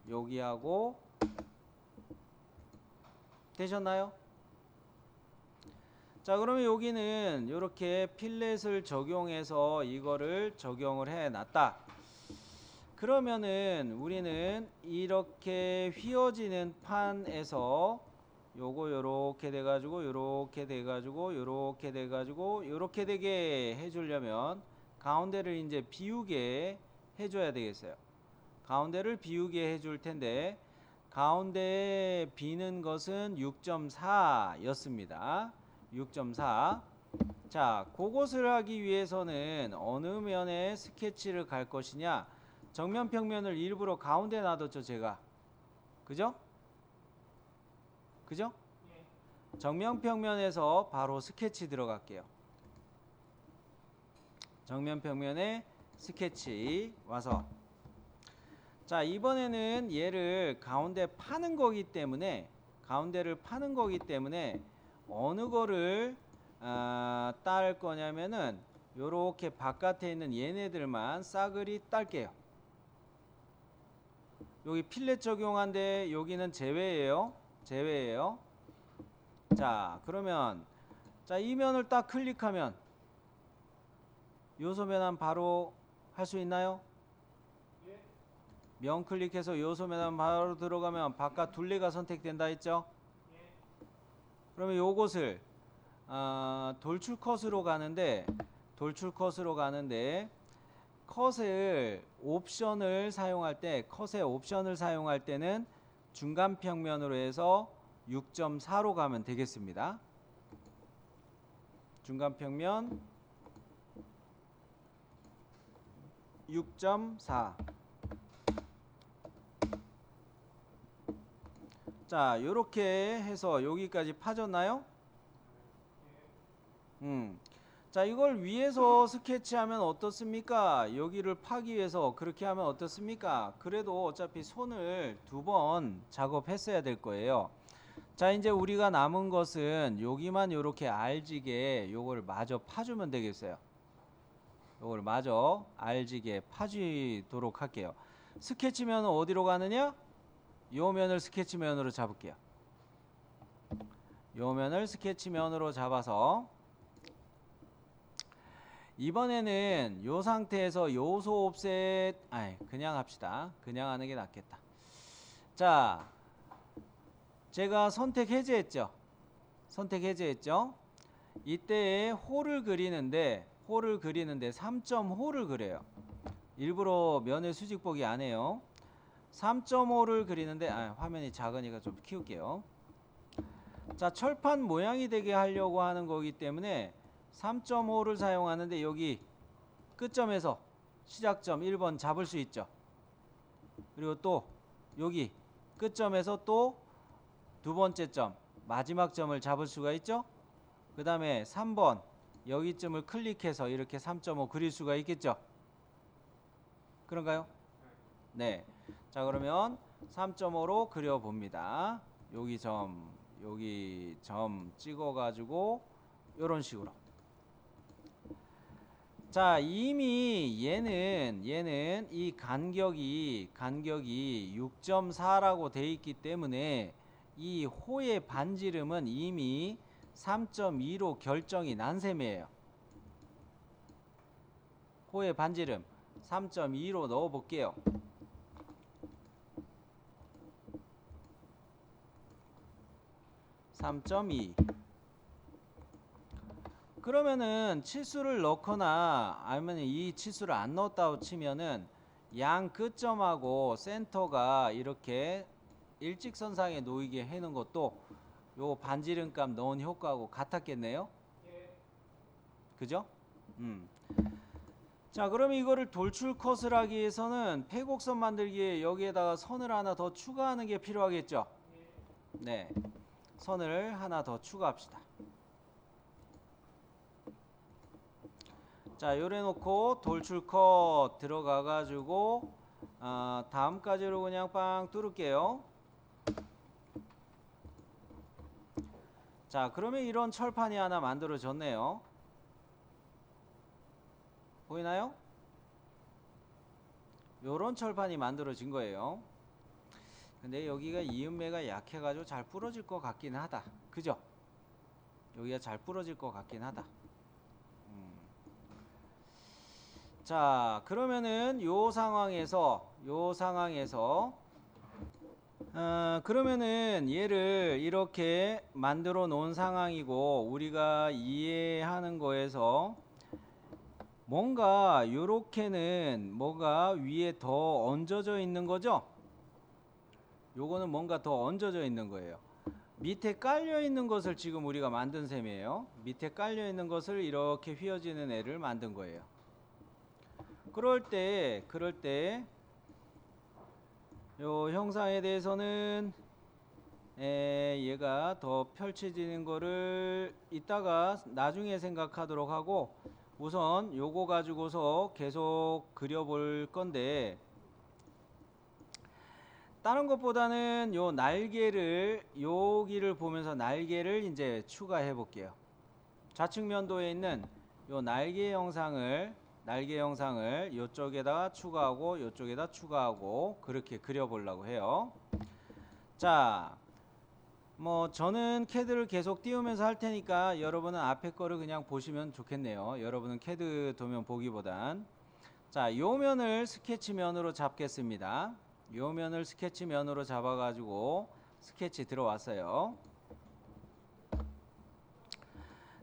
여기하고 되셨나요? 자, 그러면 여기는 이렇게 필렛을 적용해서 이거를 적용을 해 놨다. 그러면은 우리는 이렇게 휘어지는 판에서 요거 요렇게 돼가지고 요렇게 돼가지고 요렇게 돼가지고 요렇게 되게 해주려면 가운데를 이제 비우게 해줘야 되겠어요. 가운데를 비우게 해줄 텐데 가운데에 비는 것은 6.4 였습니다. 6.4. 자, 그것을 하기 위해서는 어느 면에 스케치를 갈 것이냐, 정면 평면을 일부러 가운데 놔뒀죠 제가. 그죠? 그죠? 정면 평면에서 바로 스케치 들어갈게요. 정면 평면에 스케치 와서, 자, 이번에는 얘를 가운데 파는 거기 때문에 어느 거를 딸 거냐면은 요렇게 바깥에 있는 얘네들만 싸그리 딸게요. 여기 필렛 적용한데 여기는 제외예요. 자, 그러면 자, 이 면을 딱 클릭하면 요소면함 바로 할 수 있나요? 예. 면 클릭해서 요소면함 바로 들어가면 바깥 둘레가 선택된다 했죠? 예. 그러면 요것을 돌출 컷으로 가는데 컷의 옵션을 사용할 때는 중간 평면으로 해서 6.4로 가면 되겠습니다. 중간 평면 6.4. 자, 요렇게 해서 여기까지 파졌나요? 자, 이걸 위에서 스케치하면 어떻습니까? 여기를 파기 위해서 그렇게 하면 어떻습니까? 그래도 어차피 손을 2번 작업했어야 될 거예요. 자, 이제 우리가 남은 것은 여기만 요렇게 알지게 요걸 마저 파주면 되겠어요. 요걸 마저 알지게 파주도록 할게요. 스케치면은 어디로 가느냐? 요 면을 스케치면으로 잡을게요. 요 면을 스케치면으로 잡아서 이번에는 요 상태에서 요소 옵셋 그냥 합시다. 그냥 하는 게 낫겠다. 자, 제가 선택 해제했죠. 이때에 홀을 그리는데 3.5를 그려요. 일부러 면의 수직 보기 안 해요. 3.5를 그리는데 화면이 작으니까 좀 키울게요. 자, 철판 모양이 되게 하려고 하는 거기 때문에 3.5를 사용하는데 여기 끝점에서 시작점 1번 잡을 수 있죠. 그리고 또 여기 끝점에서 또 두 번째 점 마지막 점을 잡을 수가 있죠. 그 다음에 3번 여기쯤을 클릭해서 이렇게 3.5 그릴 수가 있겠죠. 그런가요? 네. 자, 그러면 3.5로 그려봅니다. 여기 점 찍어가지고 이런 식으로. 자, 이미 얘는 이 간격이 6.4라고 돼 있기 때문에 이 호의 반지름은 이미 3.2로 결정이 난 셈이에요. 호의 반지름 3.2로 넣어 볼게요. (3.2) 그러면은 치수를 넣거나 아니면 이 치수를 안 넣었다고 치면은 양 끝점하고 센터가 이렇게 일직선상에 놓이게 해놓은 것도 요 반지름값 넣은 효과하고 같았겠네요. 그죠? 자, 그러면 이거를 돌출 컷을 하기 위해서는 폐곡선 만들기에 여기에다가 선을 하나 더 추가하는 게 필요하겠죠? 네. 선을 하나 더 추가합시다. 자, 요래 놓고 돌출 컷 들어가 가지고 다음까지로 그냥 빵 뚫을게요. 자, 그러면 이런 철판이 하나 만들어졌네요. 보이나요? 요런 철판이 만들어진 거예요. 근데 여기가 이음매가 약해가지고 잘 부러질 것 같긴 하다. 그죠? 여기가 잘 부러질 것 같긴 하다. 자, 그러면은 요 상황에서 그러면은 얘를 이렇게 만들어 놓은 상황이고 우리가 이해하는 거에서 뭔가 요렇게는 뭐가 위에 더 얹어져 있는 거죠? 요거는 뭔가 더 얹어져 있는 거예요. 밑에 깔려 있는 것을 지금 우리가 만든 셈이에요. 밑에 깔려 있는 것을 이렇게 휘어지는 애를 만든 거예요. 그럴 때 요 형상에 대해서는 얘가 더 펼쳐지는 거를 이따가 나중에 생각하도록 하고 우선 요거 가지고서 계속 그려볼 건데 다른 것보다는 요 날개를 여기를 보면서 날개를 이제 추가해 볼게요. 좌측 면도에 있는 요 날개 형상을 요쪽에다가 추가하고 요쪽에다 추가하고 그렇게 그려보려고 해요. 자, 뭐 저는 캐드를 계속 띄우면서 할 테니까 여러분은 앞에 거를 그냥 보시면 좋겠네요. 여러분은 캐드 도면 보기보단. 자, 요 면을 스케치면으로 잡겠습니다. 요 면을 스케치면으로 잡아가지고 스케치 들어왔어요.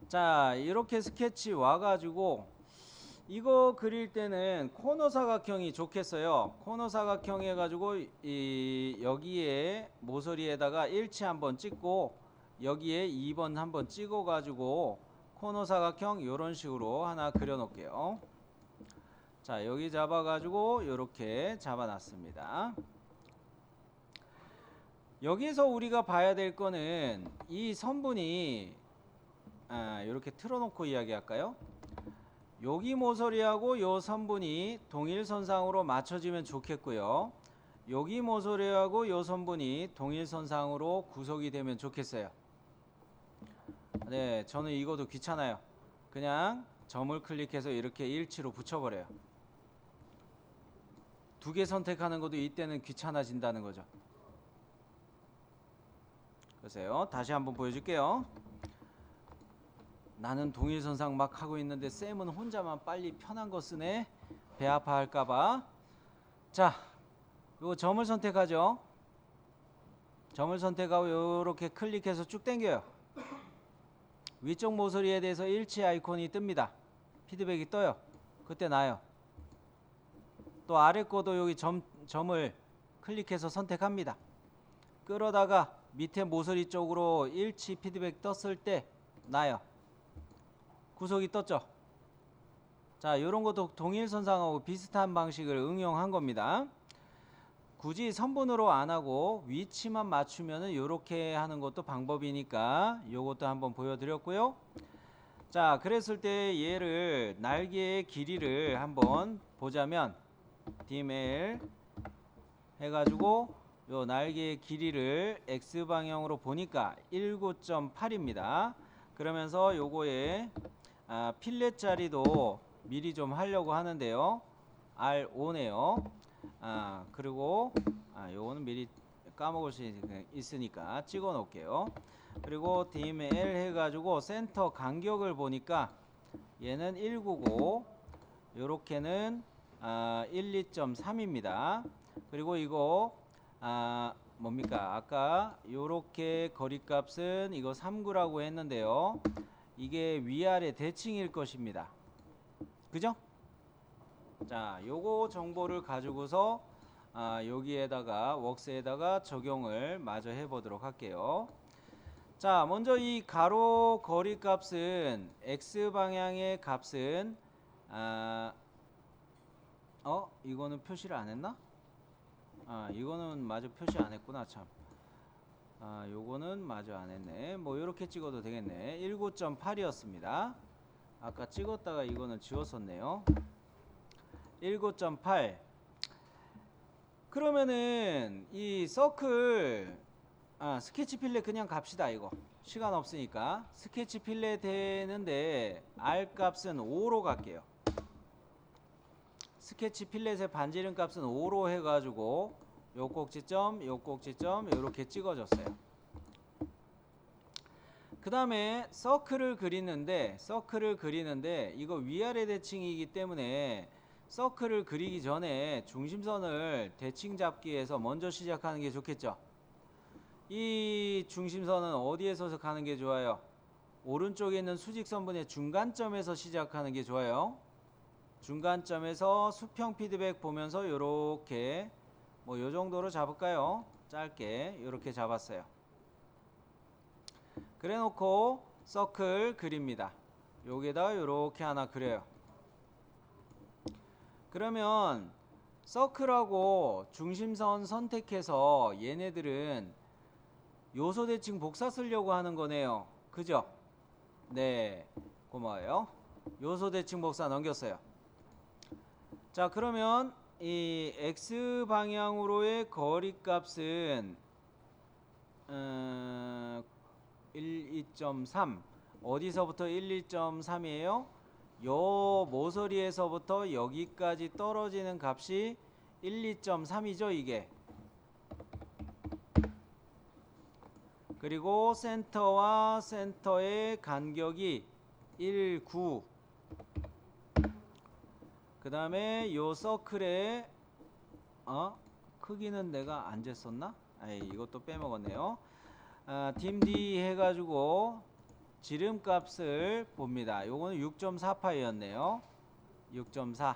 자, 이렇게 스케치 와가지고 이거 그릴 때는 코너 사각형이 좋겠어요. 코너 사각형 해가지고 여기에 모서리에다가 일치 한번 찍고 여기에 2번 한번 찍어가지고 코너 사각형 이런 식으로 하나 그려 놓을게요. 자, 여기 잡아가지고 이렇게 잡아놨습니다. 여기서 우리가 봐야 될 거는 이 선분이 이렇게 틀어놓고 이야기할까요? 여기 모서리하고 요 선분이 동일선상으로 맞춰지면 좋겠고요. 여기 모서리하고 요 선분이 동일선상으로 구속이 되면 좋겠어요. 네, 저는 이것도 귀찮아요. 그냥 점을 클릭해서 이렇게 일치로 붙여버려요. 두 개 선택하는 것도 이때는 귀찮아진다는 거죠. 글쎄요, 다시 한번 보여줄게요. 나는 동일선상 막 하고 있는데 쌤은 혼자만 빨리 편한 거 쓰네. 배 아파할까봐. 자, 요 점을 선택하죠. 점을 선택하고 요렇게 클릭해서 쭉 당겨요. 위쪽 모서리에 대해서 일치 아이콘이 뜹니다. 피드백이 떠요. 그때 나요. 또 아래 거도 여기 점을 클릭해서 선택합니다. 끌어다가 밑에 모서리 쪽으로 일치 피드백 떴을 때 나요. 구속이 떴죠. 자, 요런 것도 동일선상하고 비슷한 방식을 응용한 겁니다. 굳이 선분으로 안 하고 위치만 맞추면은 요렇게 하는 것도 방법이니까 요것도 한번 보여드렸고요. 자, 그랬을 때 얘를 날개의 길이를 한번 보자면 DML 해가지고 요 날개의 길이를 X방향으로 보니까 19.8입니다. 그러면서 요거에 필렛 자리도 미리 좀 하려고 하는데요. R5네요. 그리고 요거는 미리 까먹을 수 있으니까 찍어 놓을게요. 그리고 DML 해가지고 센터 간격을 보니까 얘는 199, 요렇게는 12.3입니다. 그리고 이거 뭡니까? 아까 요렇게 거리값은 이거 3구라고 했는데요. 이게 위아래 대칭일 것입니다. 그죠? 자, 요거 정보를 가지고서 여기에다가 웍스에다가 적용을 마저 해보도록 할게요. 자, 먼저 이 가로 거리 값은 x 방향의 값은 이거는 표시를 안 했나? 이거는 마저 표시 안 했구나. 참. 요거는 마저 안 했네. 뭐 이렇게 찍어도 되겠네. 19.8이었습니다. 아까 찍었다가 이거는 지웠었네요. 19.8. 그러면은 이 서클 스케치 필렛 그냥 갑시다. 이거 시간 없으니까 스케치 필렛 되는데 R 값은 5로 갈게요. 스케치 필렛의 반지름 값은 5로 해가지고 요 꼭지점 요 꼭지점 이렇게 찍어줬어요. 그 다음에 서클을 그리는데 이거 위아래 대칭이기 때문에 서클을 그리기 전에 중심선을 대칭 잡기에서 먼저 시작하는 게 좋겠죠. 이 중심선은 어디에서 가는 게 좋아요? 오른쪽에 있는 수직선분의 중간점에서 시작하는 게 좋아요. 중간점에서 수평 피드백 보면서 요렇게 뭐 요 정도로 잡을까요? 짧게 요렇게 잡았어요. 그래 놓고 서클 그립니다. 여기에다가 요렇게 하나 그려요. 그러면 서클하고 중심선 선택해서 얘네들은 요소 대칭 복사 쓰려고 하는 거네요. 그죠? 네, 고마워요. 요소 대칭 복사 넘겼어요. 자, 그러면 이 x 방향으로의 거리 값은 12.3 어디서부터 12.3이에요? 요 모서리에서부터 여기까지 떨어지는 값이 12.3이죠 이게. 그리고 센터와 센터의 간격이 19. 그 다음에 요 서클의 크기는 내가 안 쟀었나? 이것도 빼먹었네요. 딤D 해가지고 지름값을 봅니다. 요거는 6.4파이였네요. 6.4.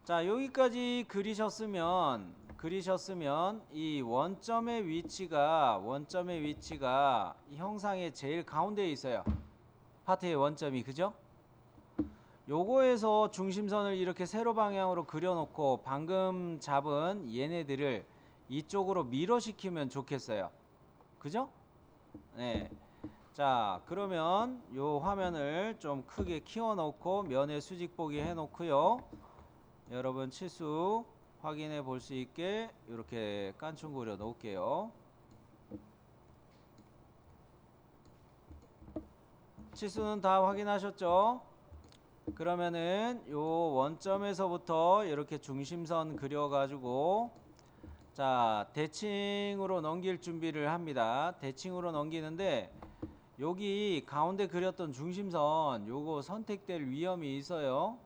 자, 여기까지 그리셨으면 이 원점의 위치가 이 형상의 제일 가운데에 있어요. 파트의 원점이. 그죠? 요거에서 중심선을 이렇게 세로 방향으로 그려놓고 방금 잡은 얘네들을 이쪽으로 밀어시키면 좋겠어요. 그죠? 네. 자, 그러면 요 화면을 좀 크게 키워놓고 면에 수직 보기 해놓고요. 여러분 치수 확인해 볼 수 있게 이렇게 깐충 그려 놓을게요. 치수는 다 확인하셨죠? 그러면은 요 원점에서부터 이렇게 중심선 그려가지고 자, 대칭으로 넘길 준비를 합니다. 대칭으로 넘기는데 여기 가운데 그렸던 중심선 요거 선택될 위험이 있어요.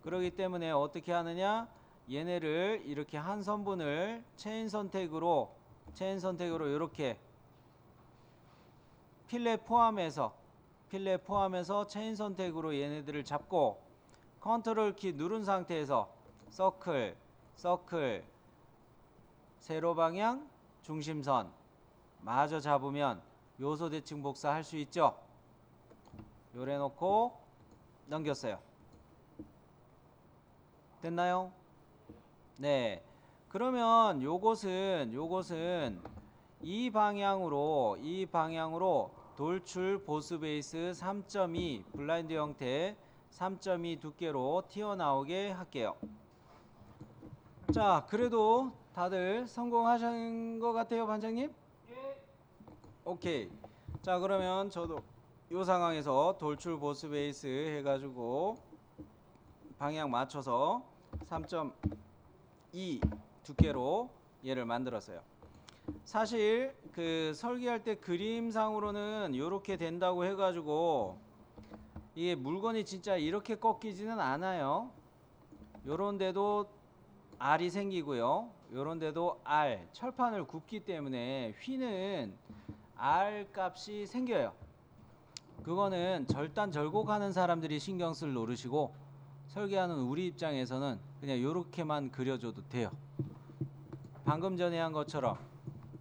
그렇기 때문에 어떻게 하느냐? 얘네를 이렇게 한 선분을 체인 선택으로 이렇게 필렛 포함해서 체인 선택으로 얘네들을 잡고 컨트롤 키 누른 상태에서 서클 세로 방향 중심선 마저 잡으면 요소 대칭 복사 할 수 있죠. 요래 놓고 넘겼어요. 됐나요? 네. 그러면 요것은 이 방향으로 돌출 보스 베이스 3.2 블라인드 형태 3.2 두께로 튀어나오게 할게요. 자, 그래도 다들 성공하신 것 같아요, 반장님? 예. 오케이. 자, 그러면 저도 이 상황에서 돌출 보스 베이스 해가지고 방향 맞춰서 3.2 두께로 얘를 만들었어요. 사실 그 설계할 때 그림상으로는 이렇게 된다고 해가지고 이게 물건이 진짜 이렇게 꺾이지는 않아요. 요런 데도 R이 생기고요. 요런 데도 R, 철판을 굽기 때문에 휘는 R 값이 생겨요. 그거는 절단절곡하는 사람들이 신경 쓸 노릇이고 설계하는 우리 입장에서는 그냥 요렇게만 그려줘도 돼요. 방금 전에 한 것처럼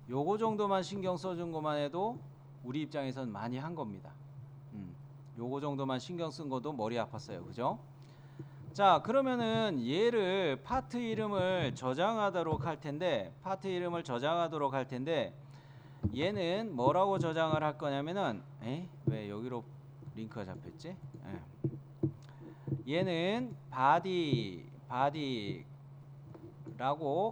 요거 정도만 신경 써준 것만 해도 우리 입장에서는 많이 한 겁니다. 요거 정도만 신경 쓴 것도 머리 아팠어요. 그죠? 자, 그러면은 얘를 파트 이름을 저장하도록 할 텐데 얘는 뭐라고 저장을 할 거냐면은 왜 여기로 링크가 잡혔지? 얘는 바디라고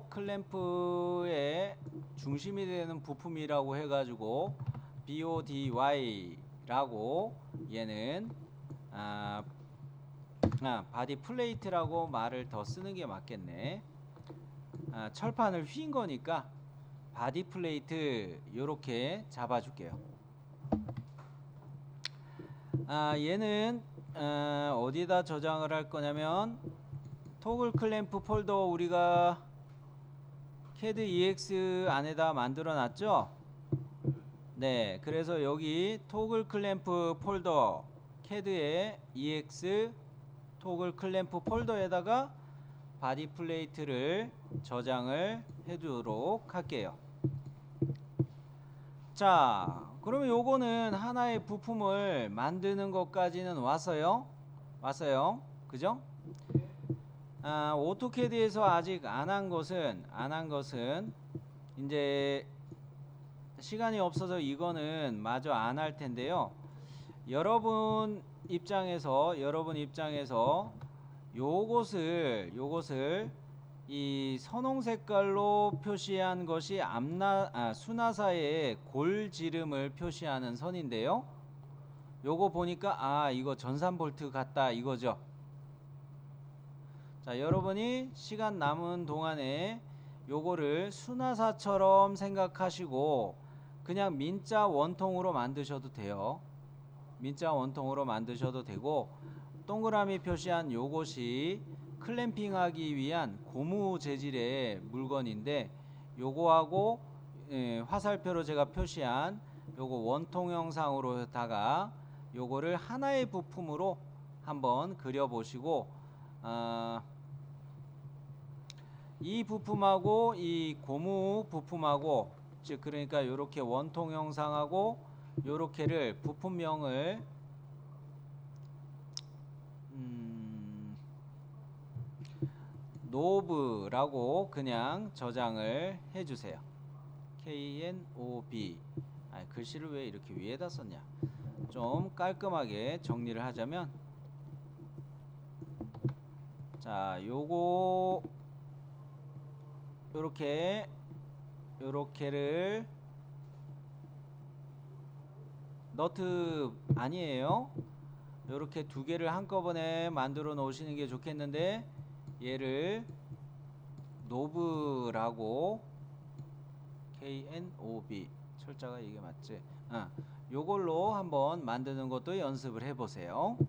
클램프의 중심이 되는 부품이라고 해가지고 BODY라고 얘는 바디 플레이트라고 말을 더 쓰는 게 맞겠네. 철판을 휜 거니까 바디 플레이트 요렇게 잡아줄게요. 얘는 어디다 저장을 할 거냐면 토글 클램프 폴더 우리가 CAD EX 안에다 만들어 놨죠. 네, 그래서 여기 토글 클램프 폴더 CAD의 EX 토글 클램프 폴더에다가 바디 플레이트를 저장을 해두도록 할게요. 자, 그러면 요거는 하나의 부품을 만드는 것까지는 왔어요. 그죠? 오토캐드에서 아직 안 한 것은 이제 시간이 없어서 이거는 마저 안 할 텐데요. 여러분 입장에서 요것을 이 선홍 색깔로 표시한 것이 수나사의 골지름을 표시하는 선인데요. 요거 보니까 이거 전산 볼트 같다 이거죠. 자, 여러분이 시간 남은 동안에 요거를 수나사처럼 생각하시고 그냥 민자 원통으로 만드셔도 돼요. 민자 원통으로 만드셔도 되고 동그라미 표시한 요것이 클램핑하기 위한 고무 재질의 물건인데 요거하고 화살표로 제가 표시한 요거 원통 형상으로다가 요거를 하나의 부품으로 한번 그려보시고 이 부품하고 이 고무 부품하고 즉 그러니까 요렇게 원통 형상하고 요렇게를 부품명을 노브라고 그냥 저장을 해주세요. KNOB. 글씨를 왜 이렇게 위에다 썼냐? 좀 깔끔하게 정리를 하자면, 자, 요렇게를 너트 아니에요. 요렇게 두 개를 한꺼번에 만들어 놓으시는 게 좋겠는데 얘를 노브라고 KNOB 철자가 이게 맞지? 요걸로 한번 만드는 것도 연습을 해보세요.